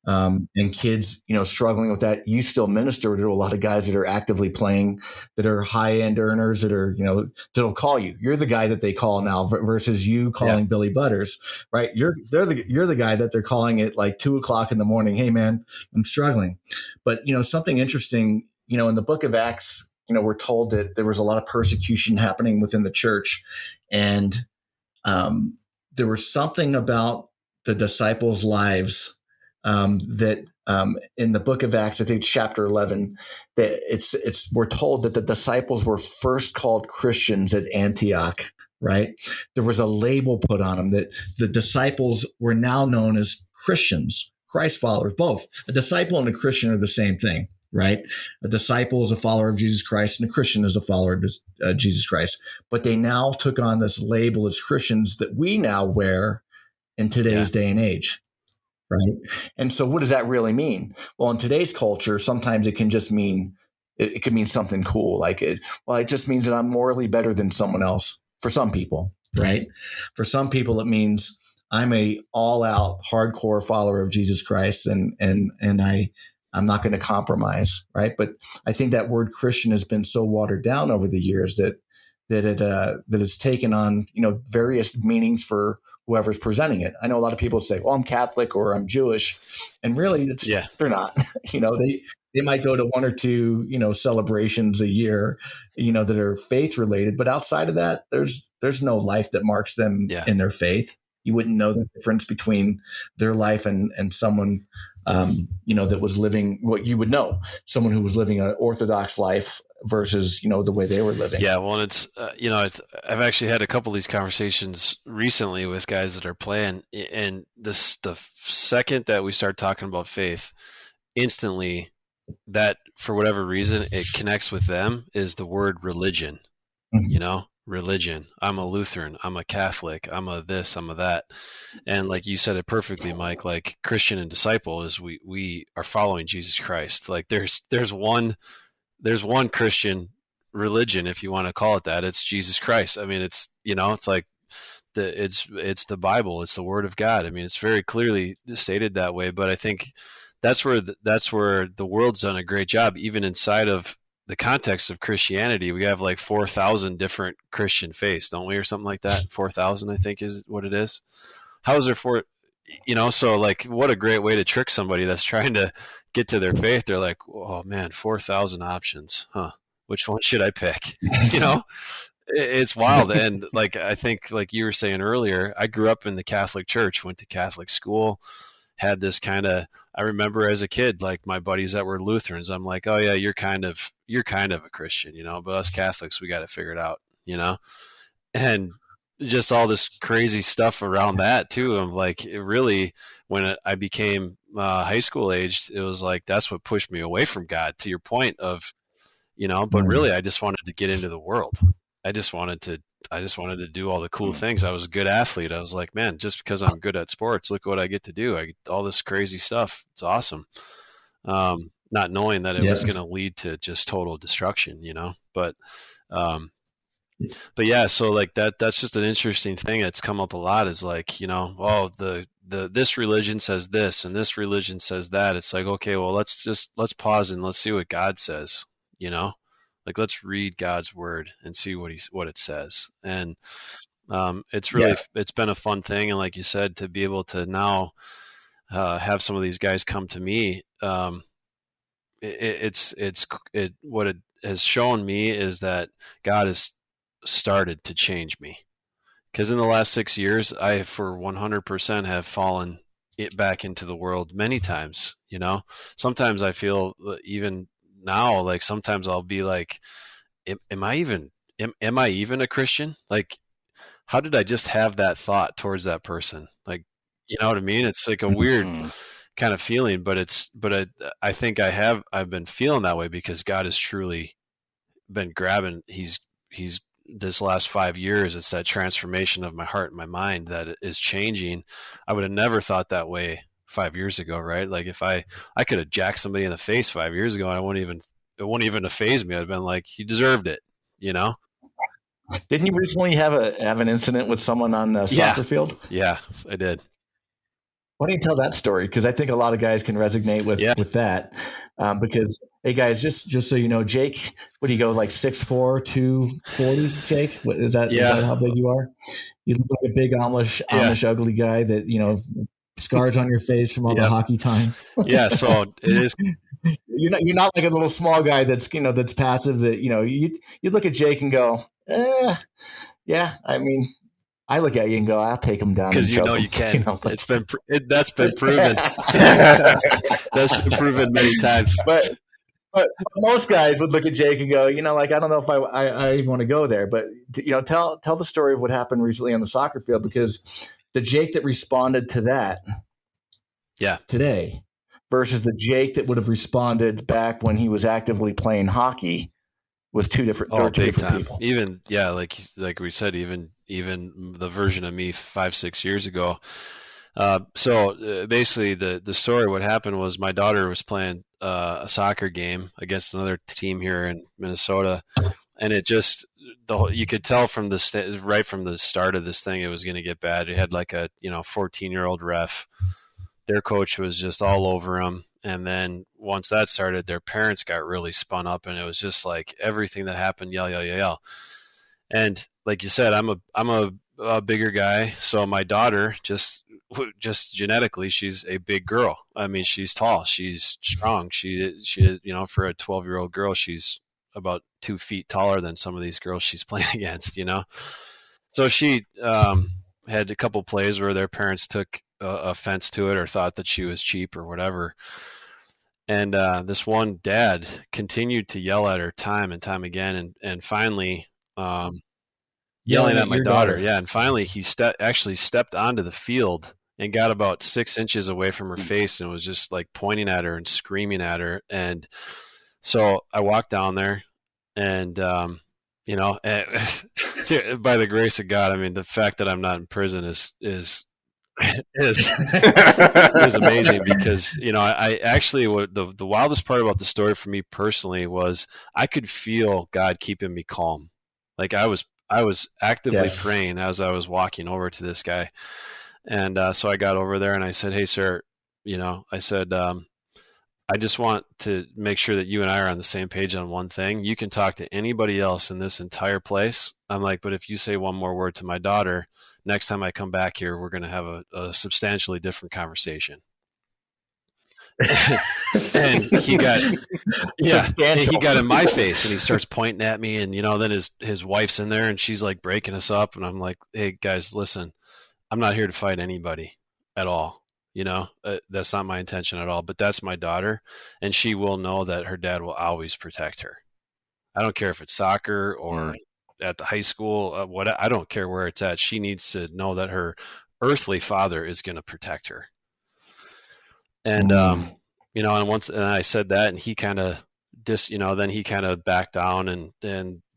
and kids, struggling with that. You still minister to a lot of guys that are actively playing, that are high end earners, that are, that'll call you. You're the guy that they call now versus you calling Billy Butters, right? You're the guy that they're calling at like 2:00 in the morning. Hey man, I'm struggling. But, something interesting, in the book of Acts, we're told that there was a lot of persecution happening within the church. And there was something about the disciples' lives that in the book of Acts, I think chapter 11, that we're told that the disciples were first called Christians at Antioch. Right. There was a label put on them that the disciples were now known as Christians, Christ followers. Both a disciple and a Christian are the same thing, right? A disciple is a follower of Jesus Christ and a Christian is a follower of Jesus Christ. But they now took on this label as Christians that we now wear in today's day and age. Right. And so what does that really mean? Well, in today's culture, sometimes it can just mean, it could mean something cool. Like it just means that I'm morally better than someone else for some people, right? For some people, it means I'm a all out hardcore follower of Jesus Christ and I'm not going to compromise. Right. But I think that word Christian has been so watered down over the years that it's taken on, various meanings for whoever's presenting it. I know a lot of people say, well, I'm Catholic or I'm Jewish. And really they're not, they might go to one or two, celebrations a year, that are faith related. But outside of that, there's no life that marks them in their faith. You wouldn't know the difference between their life and someone, that was living what you would know, someone who was living an Orthodox life versus, the way they were living. Yeah. Well, it's, I've actually had a couple of these conversations recently with guys that are playing, and the second that we start talking about faith, instantly that for whatever reason, it connects with them is the word religion, religion. I'm a Lutheran, I'm a Catholic, I'm a this, I'm a that. And like you said it perfectly, Mike, like Christian and disciple is we are following Jesus Christ. Like there's one Christian religion, if you want to call it that. It's Jesus Christ. I mean, it's, it's like it's the Bible, it's the Word of God. I mean, it's very clearly stated that way, but I think that's where the world's done a great job, even inside of the context of Christianity. We have like 4,000 different Christian faiths, don't we, or something like that? 4,000, I think, is what it is. How is there so like, what a great way to trick somebody that's trying to get to their faith. They're like, oh man, 4,000 options, huh? Which one should I pick? It's wild. And like, I think like you were saying earlier, I grew up in the Catholic Church, went to Catholic school, had this kind of, I remember as a kid, like my buddies that were Lutherans, I'm like, oh yeah, you're kind of a Christian, but us Catholics, we got to figure it out, and just all this crazy stuff around that too. I'm like, it really, when I became high school aged, it was like, that's what pushed me away from God, to your point of, but really I just wanted to get into the world. I just wanted to do all the cool things. I was a good athlete. I was like, man, just because I'm good at sports, look what I get to do. I get all this crazy stuff. It's awesome. Not knowing that it was going to lead to just total destruction, but yeah, so like that's just an interesting thing that's come up a lot is like, this religion says this and this religion says that. It's like, okay, well, let's pause and let's see what God says, like, let's read God's word and see what it says. And it's really, it's been a fun thing. And like you said, to be able to now have some of these guys come to me, what it has shown me is that God has started to change me. Because in the last 6 years, I, for 100%, have fallen it back into the world many times. You know, sometimes I feel even now, like sometimes I'll be like, am I even a Christian? Like, how did I just have that thought towards that person? Like, you know what I mean? It's like a weird kind of feeling, but I think I've been feeling that way because God has truly been grabbing. He's this last 5 years, it's that transformation of my heart and my mind that is changing. I would have never thought that way 5 years ago, right? Like if I could have jacked somebody in the face 5 years ago, and it wouldn't even have fazed me. I'd been like, you deserved it, you know? Didn't you recently have an incident with someone on the soccer field? Yeah, I did. Why don't you tell that story? Because I think a lot of guys can resonate with that. Because, hey, guys, just so you know, Jake, what do you go, like 6'4", 240, Jake? Is that how big you are? You look like a big Amish ugly guy that, you know, scars on your face from all the hockey time. Yeah, so it is. You're not like a little small guy that's, you know, that's passive, that, you know, you look at Jake and go, yeah, I mean, I look at you and go, I'll take him down because you know you can. You know, that's been proven. That's been proven many times. But most guys would look at Jake and go, you know, like, I don't know if I even want to go there. But, you know, tell the story of what happened recently on the soccer field, because the Jake that responded to that today versus the Jake that would have responded back when he was actively playing hockey was two different people. Even like we said, even the version of me 5-6 years ago. So basically, the story, what happened was my daughter was playing a soccer game against another team here in Minnesota, and it just you could tell from right from the start of this thing it was going to get bad. It had like a 14-year-old ref. Their coach was just all over him. And then once that started, their parents got really spun up, and it was just like everything that happened, yell. And like you said, I'm a bigger guy, so my daughter just genetically, she's a big girl. I mean, she's tall, she's strong. She for a 12-year-old girl, she's about 2 feet taller than some of these girls she's playing against. You know, so she had a couple plays where their parents took offense to it or thought that she was cheap or whatever. And this one dad continued to yell at her time and time again, and finally yelling at my daughter. Yeah, and finally he actually stepped onto the field and got about 6 inches away from her face and was just like pointing at her and screaming at her. And so I walked down there, and by the grace of God, I mean, the fact that I'm not in prison is amazing, because I actually, the wildest part about the story for me personally was I could feel God keeping me calm. Like I was actively praying as I was walking over to this guy, and so I got over there and I said, "Hey, sir, I said, I just want to make sure that you and I are on the same page on one thing. You can talk to anybody else in this entire place. I'm like, but if you say one more word to my daughter, next time I come back here, we're going to have a substantially different conversation." And he got in my face, and he starts pointing at me, and then his wife's in there, and she's like breaking us up, and I'm like, "Hey guys, listen, I'm not here to fight anybody at all. That's not my intention at all, but that's my daughter, and she will know that her dad will always protect her. I don't care if it's soccer or at the high school, I don't care where it's at. She needs to know that her earthly father is going to protect her." And and I said that, and he kind of then he kind of backed down, and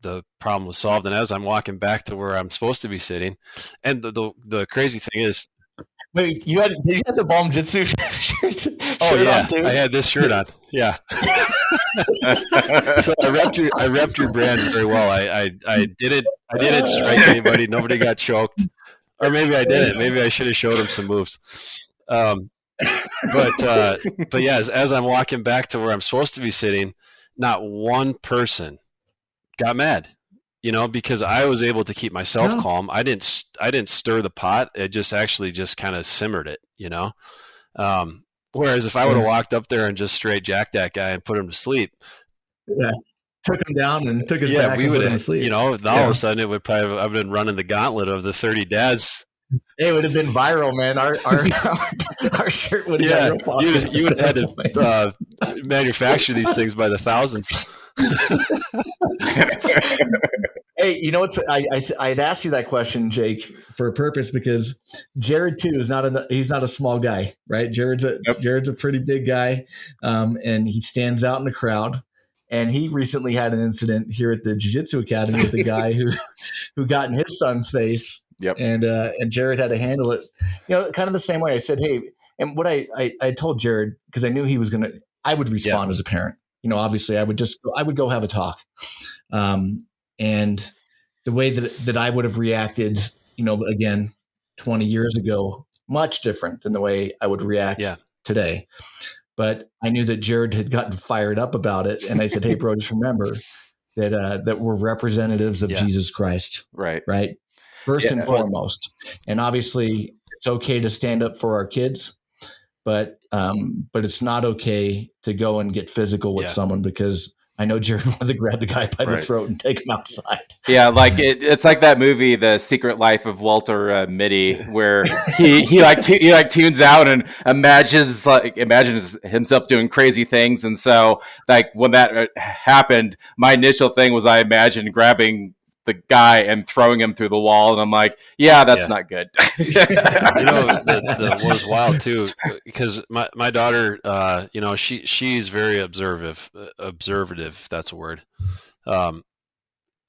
the problem was solved. And as I'm walking back to where I'm supposed to be sitting, and the crazy thing is, wait, did you have the Jiu Jitsu shirt? Oh yeah, on too? I had this shirt on. Yeah. So I repped your brand very well. I didn't strike anybody. Nobody got choked, or maybe I didn't. Maybe I should have showed him some moves. But yeah, as I'm walking back to where I'm supposed to be sitting, not one person got mad. Because I was able to keep myself calm. I didn't stir the pot. It just kind of simmered it, whereas if I would have walked up there and just straight jacked that guy and put him to sleep, took him down and took his back and put him to sleep. All of a sudden I would have been running the gauntlet of the 30 dads It would have been viral, man. Our shirt would have got real popular. You would have had to manufacture these things by the thousands. Hey, you know what? I had asked you that question, Jake, for a purpose, because Jarrod too is he's not a small guy, right? Jarrod's a pretty big guy, and he stands out in the crowd. And he recently had an incident here at the Jiu Jitsu Academy with a guy who got in his son's face. Yep. And Jarrod had to handle it, kind of the same way. I said, hey, and what I told Jarrod, because I knew he was I would respond as a parent. Obviously I would go have a talk. And the way that I would have reacted, again, 20 years ago, much different than the way I would react today. But I knew that Jarrod had gotten fired up about it. And I said, hey, bro, just remember that we're representatives of Jesus Christ. Right. Right. First and foremost. And obviously it's okay to stand up for our kids, but it's not okay to go and get physical with someone, because I know Jarrod wanted to grab the guy by the throat and take him outside. Yeah, like it's like that movie, The Secret Life of Walter Mitty, where he tunes out and imagines himself doing crazy things. And so, like, when that happened, my initial thing was I imagined grabbing the guy and throwing him through the wall, and I'm like, that's not good. What was wild too, because my daughter, she's very observative, if that's a word. And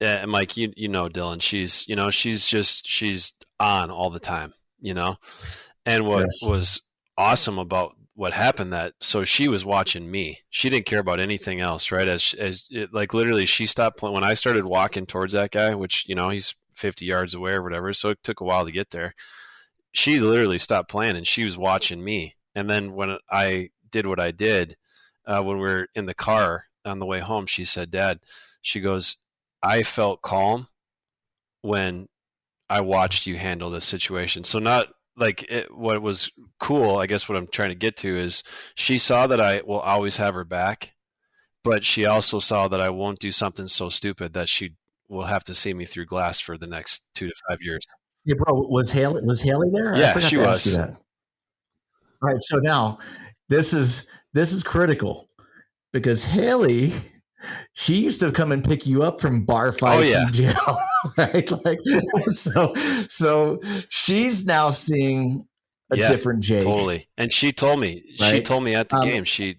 Mike, Dylan, she's on all the time, and what was awesome about what happened, so she was watching me. She didn't care about anything else, right? Literally, she stopped playing when I started walking towards that guy, which, he's 50 yards away or whatever. So it took a while to get there. She literally stopped playing and she was watching me. And then when I did what I did, when we were in the car on the way home, she said, Dad, she goes, I felt calm when I watched you handle this situation. So what was cool, I guess what I'm trying to get to is she saw that I will always have her back, but she also saw that I won't do something so stupid that she will have to see me through glass for the next 2 to 5 years. Yeah, bro, was Haley there? Yeah, I forgot she to was. ask you that. All right, so now this is critical, because Haley, she used to come and pick you up from bar fights in jail, right? So she's now seeing a different Jake. Totally. And she told me, at the game, she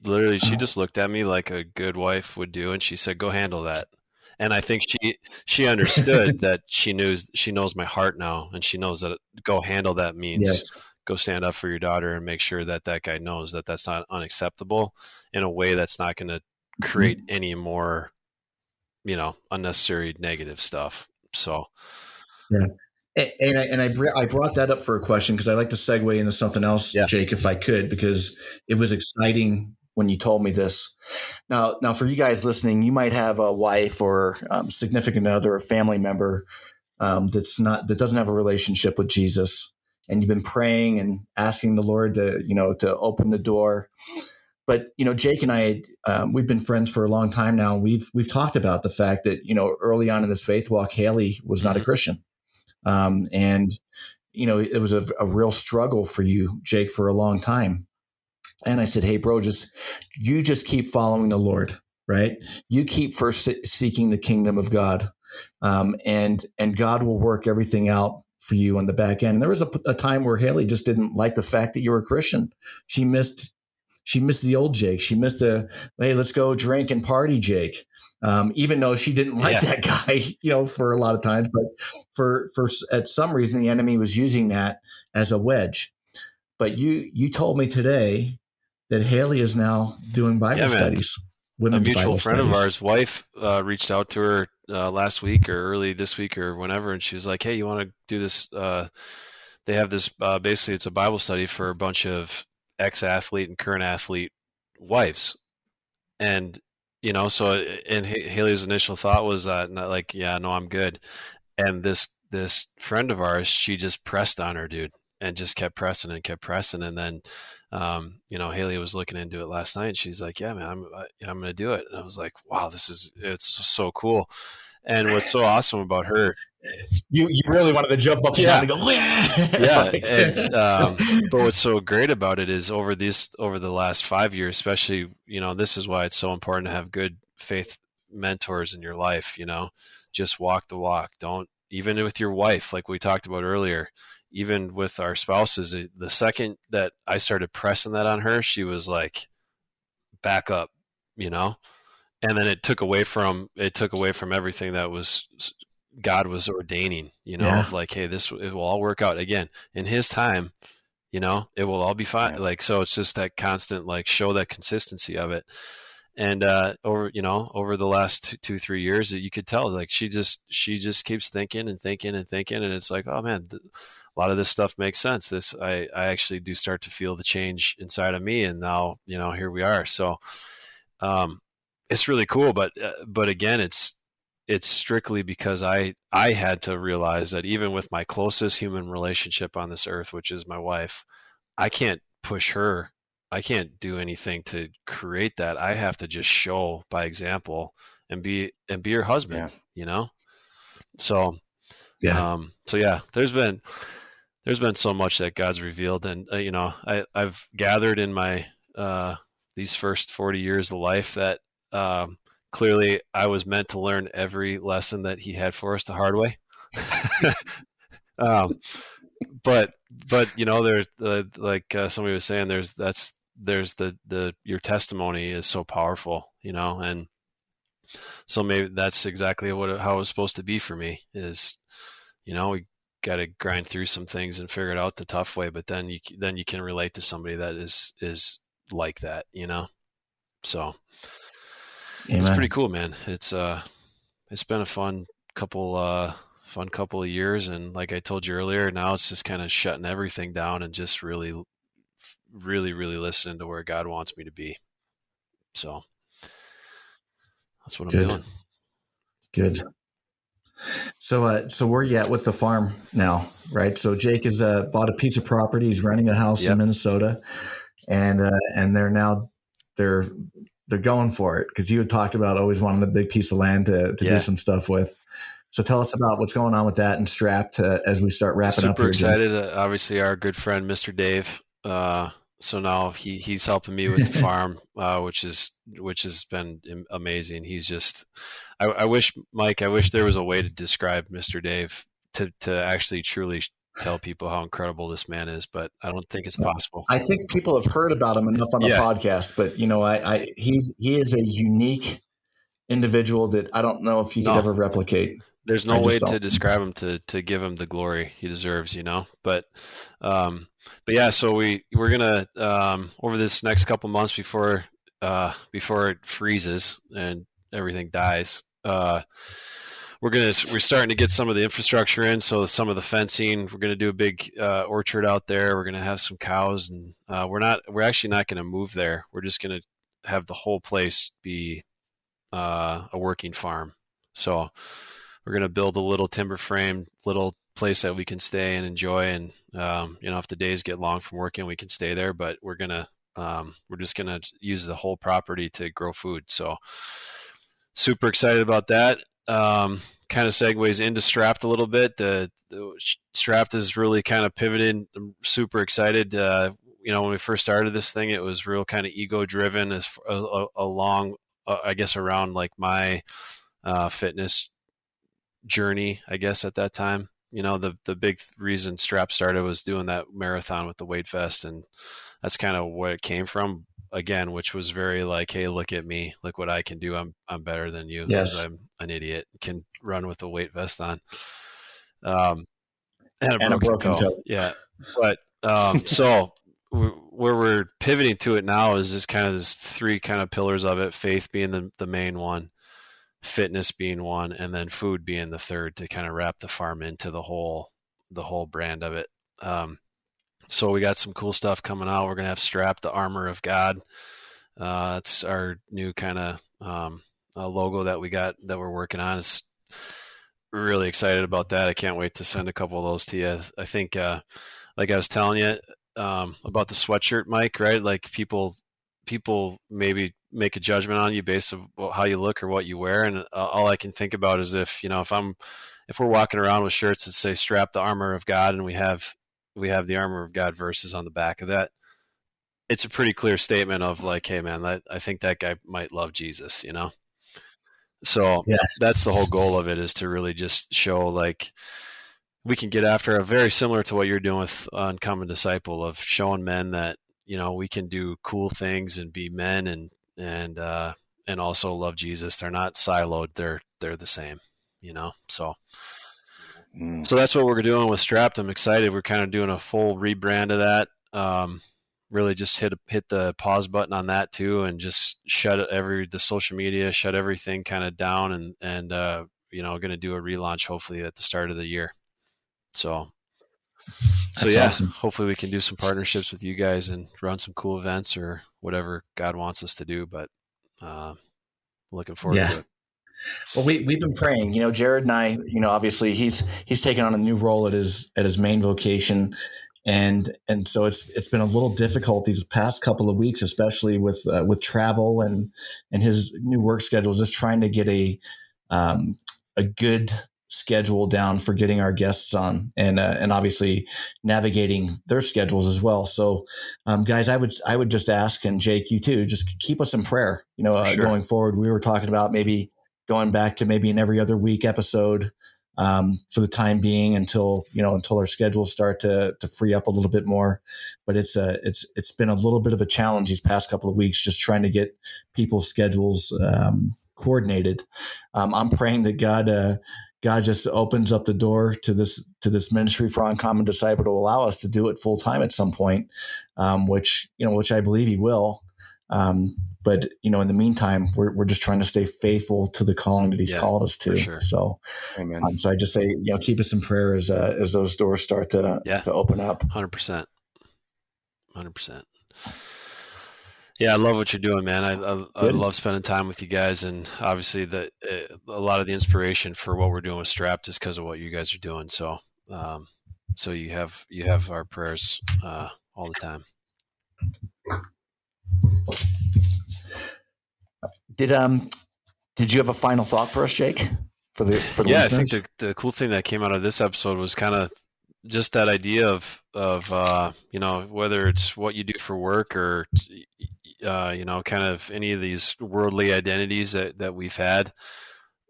just looked at me like a good wife would do, and she said, "Go handle that." And I think she understood that she knows my heart now, and she knows that go handle that means go stand up for your daughter and make sure that guy knows that that's not unacceptable in a way that's not going to create any more, unnecessary negative stuff. So, and I brought that up for a question because I like to segue into something else, Jake, if I could, because it was exciting when you told me this. Now for you guys listening, you might have a wife or significant other, a family member that doesn't have a relationship with Jesus, and you've been praying and asking the Lord to open the door. But, Jake and I, we've been friends for a long time now. We've talked about the fact that, early on in this faith walk, Haley was not a Christian. And, it was a real struggle for you, Jake, for a long time. And I said, hey, bro, you just keep following the Lord, right? You keep first seeking the kingdom of God, and God will work everything out for you on the back end. And there was a time where Haley just didn't like the fact that you were a Christian. She missed the old Jake. She missed hey, let's go drink and party Jake. Even though she didn't like that guy, for a lot of times, but for at some reason, the enemy was using that as a wedge. But you told me today that Haley is now doing Bible studies. Women's a mutual Bible friend studies. of ours' wife reached out to her last week or early this week or whenever, and she was like, hey, you want to do this? They have this, basically it's a Bible study for a bunch of ex-athlete and current athlete wives. And, and Haley's initial thought was no, I'm good. And this friend of ours, she just pressed on her, dude, and just kept pressing. And then, Haley was looking into it last night, and she's like, yeah, man, I'm going to do it. And I was like, wow, it's so cool. And what's so awesome about her, you really wanted to jump up and down and go, yeah. And, but what's so great about it is over the last 5 years, especially, this is why it's so important to have good faith mentors in your life. Just walk the walk. Don't, even with your wife, like we talked about earlier, even with our spouses, the second that I started pressing that on her, she was like, back up, and then it took away from everything that was God was ordaining, of like, hey, it will all work out again in his time, it will all be fine. Yeah. Like, so it's just that constant, like, show that consistency of it. And over the last 2-3 years, that you could tell, like, she just keeps thinking and thinking and thinking, and it's like, oh man, a lot of this stuff makes sense. I actually do start to feel the change inside of me, and now here we are. So it's really cool, but again, it's strictly because I had to realize that even with my closest human relationship on this earth, which is my wife, I can't push her. I can't do anything to create that. I have to just show by example and be her husband, So, so yeah, there's been so much that God's revealed, and I've gathered in my these first 40 years of life that clearly I was meant to learn every lesson that he had for us the hard way. But there's like somebody was saying, there's your testimony is so powerful, and so maybe that's exactly how it was supposed to be for me is, we got to grind through some things and figure it out the tough way, but then you can relate to somebody that is like that, so Amen. It's pretty cool, man. It's been a fun couple of years, and like I told you earlier, now it's just kind of shutting everything down and just really, really, really listening to where God wants me to be. So that's what I'm doing. Good. So where are you at with the farm now, right? So Jake has bought a piece of property. He's renting a house in Minnesota, and they're going for it, because you had talked about always wanting a big piece of land to do some stuff with. So tell us about what's going on with that and Strapped as we start wrapping up here. Super excited. Obviously, our good friend, Mr. Dave. So now he's helping me with the farm, which has been amazing. He's just, I wish, Mike, there was a way to describe Mr. Dave to actually truly tell people how incredible this man is, but I don't think it's possible. I think people have heard about him enough on the podcast, but he is a unique individual that I don't know if you could ever replicate. There's no way to describe him to give him the glory he deserves, But yeah, so we're gonna over this next couple months before it freezes and everything dies, we're starting to get some of the infrastructure in. So some of the fencing, we're going to do a big orchard out there. We're going to have some cows, and we're actually not going to move there. We're just going to have the whole place be a working farm. So we're going to build a little timber frame, little place that we can stay and enjoy. And, if the days get long from working, we can stay there, but we're just going to use the whole property to grow food. So super excited about that. Kind of segues into Strapped a little bit. The Strapped is really kind of pivoted. I'm super excited. When we first started this thing, it was real kind of ego driven as along, I guess, around like my fitness journey, I guess, at that time. The big reason Strapped started was doing that marathon with the weight vest, and that's kind of where it came from. Again, which was very like, hey, look at me, look what I can do. I'm better than you. Yes. I'm an idiot, can run with a weight vest on. And a broken toe. Yeah. But so where we're pivoting to it now is this three kind of pillars of it: faith being the main one, fitness being one, and then food being the third, to kind of wrap the farm into the whole brand of it. So we got some cool stuff coming out. We're going to have Strapped, the armor of God. It's our new kind of logo that we got that we're working on. It's really excited about that. I can't wait to send a couple of those to you. I think, like I was telling you about the sweatshirt, Mike, right? Like people maybe make a judgment on you based on how you look or what you wear. And all I can think about is if we're walking around with shirts that say "Strap the armor of God," and we have the armor of God verses on the back of that, it's a pretty clear statement of like, hey man, I think that guy might love Jesus, So Yeah. that's the whole goal of it, is to really just show like we can get after a very similar to what you're doing with Uncommon Disciple, of showing men that, we can do cool things and be men and also love Jesus. They're not siloed. They're the same, so. So that's what we're doing with Strapped. I'm excited. We're kind of doing a full rebrand of that. Really just hit the pause button on that too, and just shut the social media, shut everything kind of down, and going to do a relaunch hopefully at the start of the year. So yeah, awesome. Hopefully we can do some partnerships with you guys and run some cool events or whatever God wants us to do. But looking forward to it. Well, we've been praying, Jarrod and I, obviously he's taken on a new role at his main vocation. And so it's been a little difficult these past couple of weeks, especially with travel and his new work schedule, just trying to get a good schedule down for getting our guests on, and obviously navigating their schedules as well. So, guys, I would just ask, and Jake, you too, just keep us in prayer. Sure. Going forward, we were talking about maybe going back to maybe an every other week episode for the time being until our schedules start to free up a little bit more. But it's been a little bit of a challenge these past couple of weeks, just trying to get people's schedules coordinated. I'm praying that God just opens up the door to this ministry for Uncommon Disciple to allow us to do it full time at some point, which I believe He will. But in the meantime, we're just trying to stay faithful to the calling that He's called us to. Sure. So, Amen. So I just say, keep us in prayer as those doors start to open up. 100%. Yeah, I love what you're doing, man. I love spending time with you guys, and obviously a lot of the inspiration for what we're doing with Strapped is because of what you guys are doing. So, so you have our prayers all the time. Did you have a final thought for us, Jake? For the listeners? I think the cool thing that came out of this episode was kind of just that idea of whether it's what you do for work or kind of any of these worldly identities that we've had.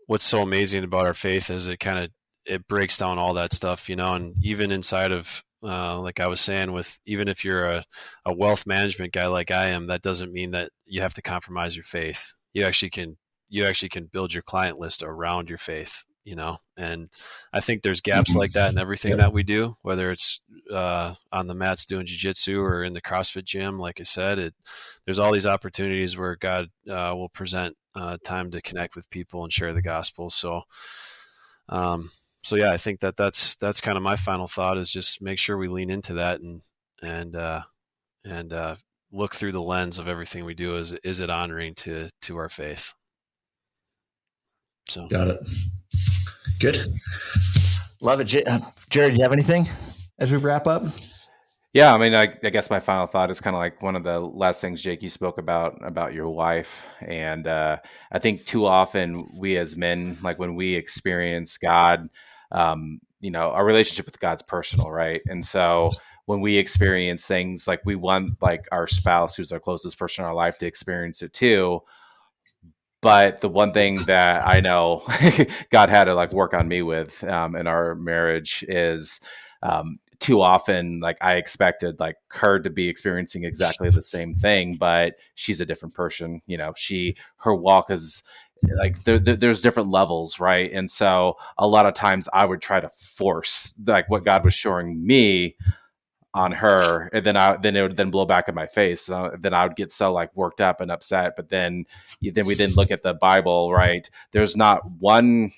What's so amazing about our faith is it breaks down all that stuff, and even inside of like I was saying, even if you're a wealth management guy like I am, that doesn't mean that you have to compromise your faith. You actually can build your client list around your faith, and I think there's gaps like that in everything that we do, whether it's on the mats doing Jiu Jitsu or in the CrossFit gym. Like I said, there's all these opportunities where God will present time to connect with people and share the gospel. So yeah, I think that's kind of my final thought, is just make sure we lean into that and look through the lens of everything we do. Is it honoring to our faith? So got it. Good. Love it. Jarrod, do you have anything as we wrap up? Yeah, I mean, I guess my final thought is kind of like one of the last things, Jake, you spoke about your wife. And I think too often we as men, like when we experience God, our relationship with God's personal, right? And so when we experience things, like we want like our spouse, who's our closest person in our life, to experience it too. But the one thing that I know God had to like work on me with in our marriage is too often, like I expected like her to be experiencing exactly the same thing, but she's a different person. Her walk is like there's different levels, right? And so a lot of times I would try to force like what God was showing me on her, and then it would then blow back in my face. Then I would get so like worked up and upset. But then we didn't look at the Bible, right? There's not one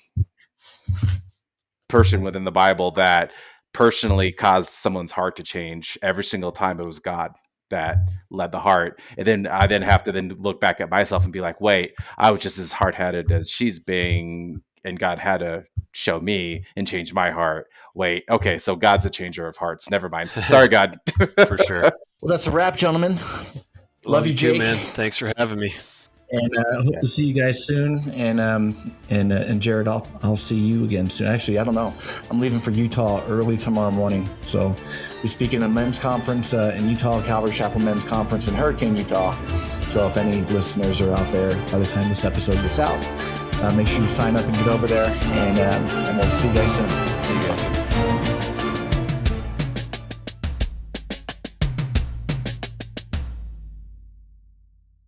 person within the Bible that personally caused someone's heart to change. Every single time it was God that led the heart. And then I have to look back at myself and be like, wait, I was just as hard-headed as she's being, and God had to show me and change my heart. Wait, okay, so God's a changer of hearts. Never mind. Sorry, God. For sure. Well, that's a wrap, gentlemen. Love you, Jake. Too, man. Thanks for having me. And I hope to see you guys soon. And Jarrod, I'll see you again soon. Actually, I don't know. I'm leaving for Utah early tomorrow morning. So we're speaking at a men's conference in Utah, Calvary Chapel Men's Conference in Hurricane, Utah. So if any listeners are out there by the time this episode gets out, make sure you sign up and get over there. And we'll see you guys soon. See you guys.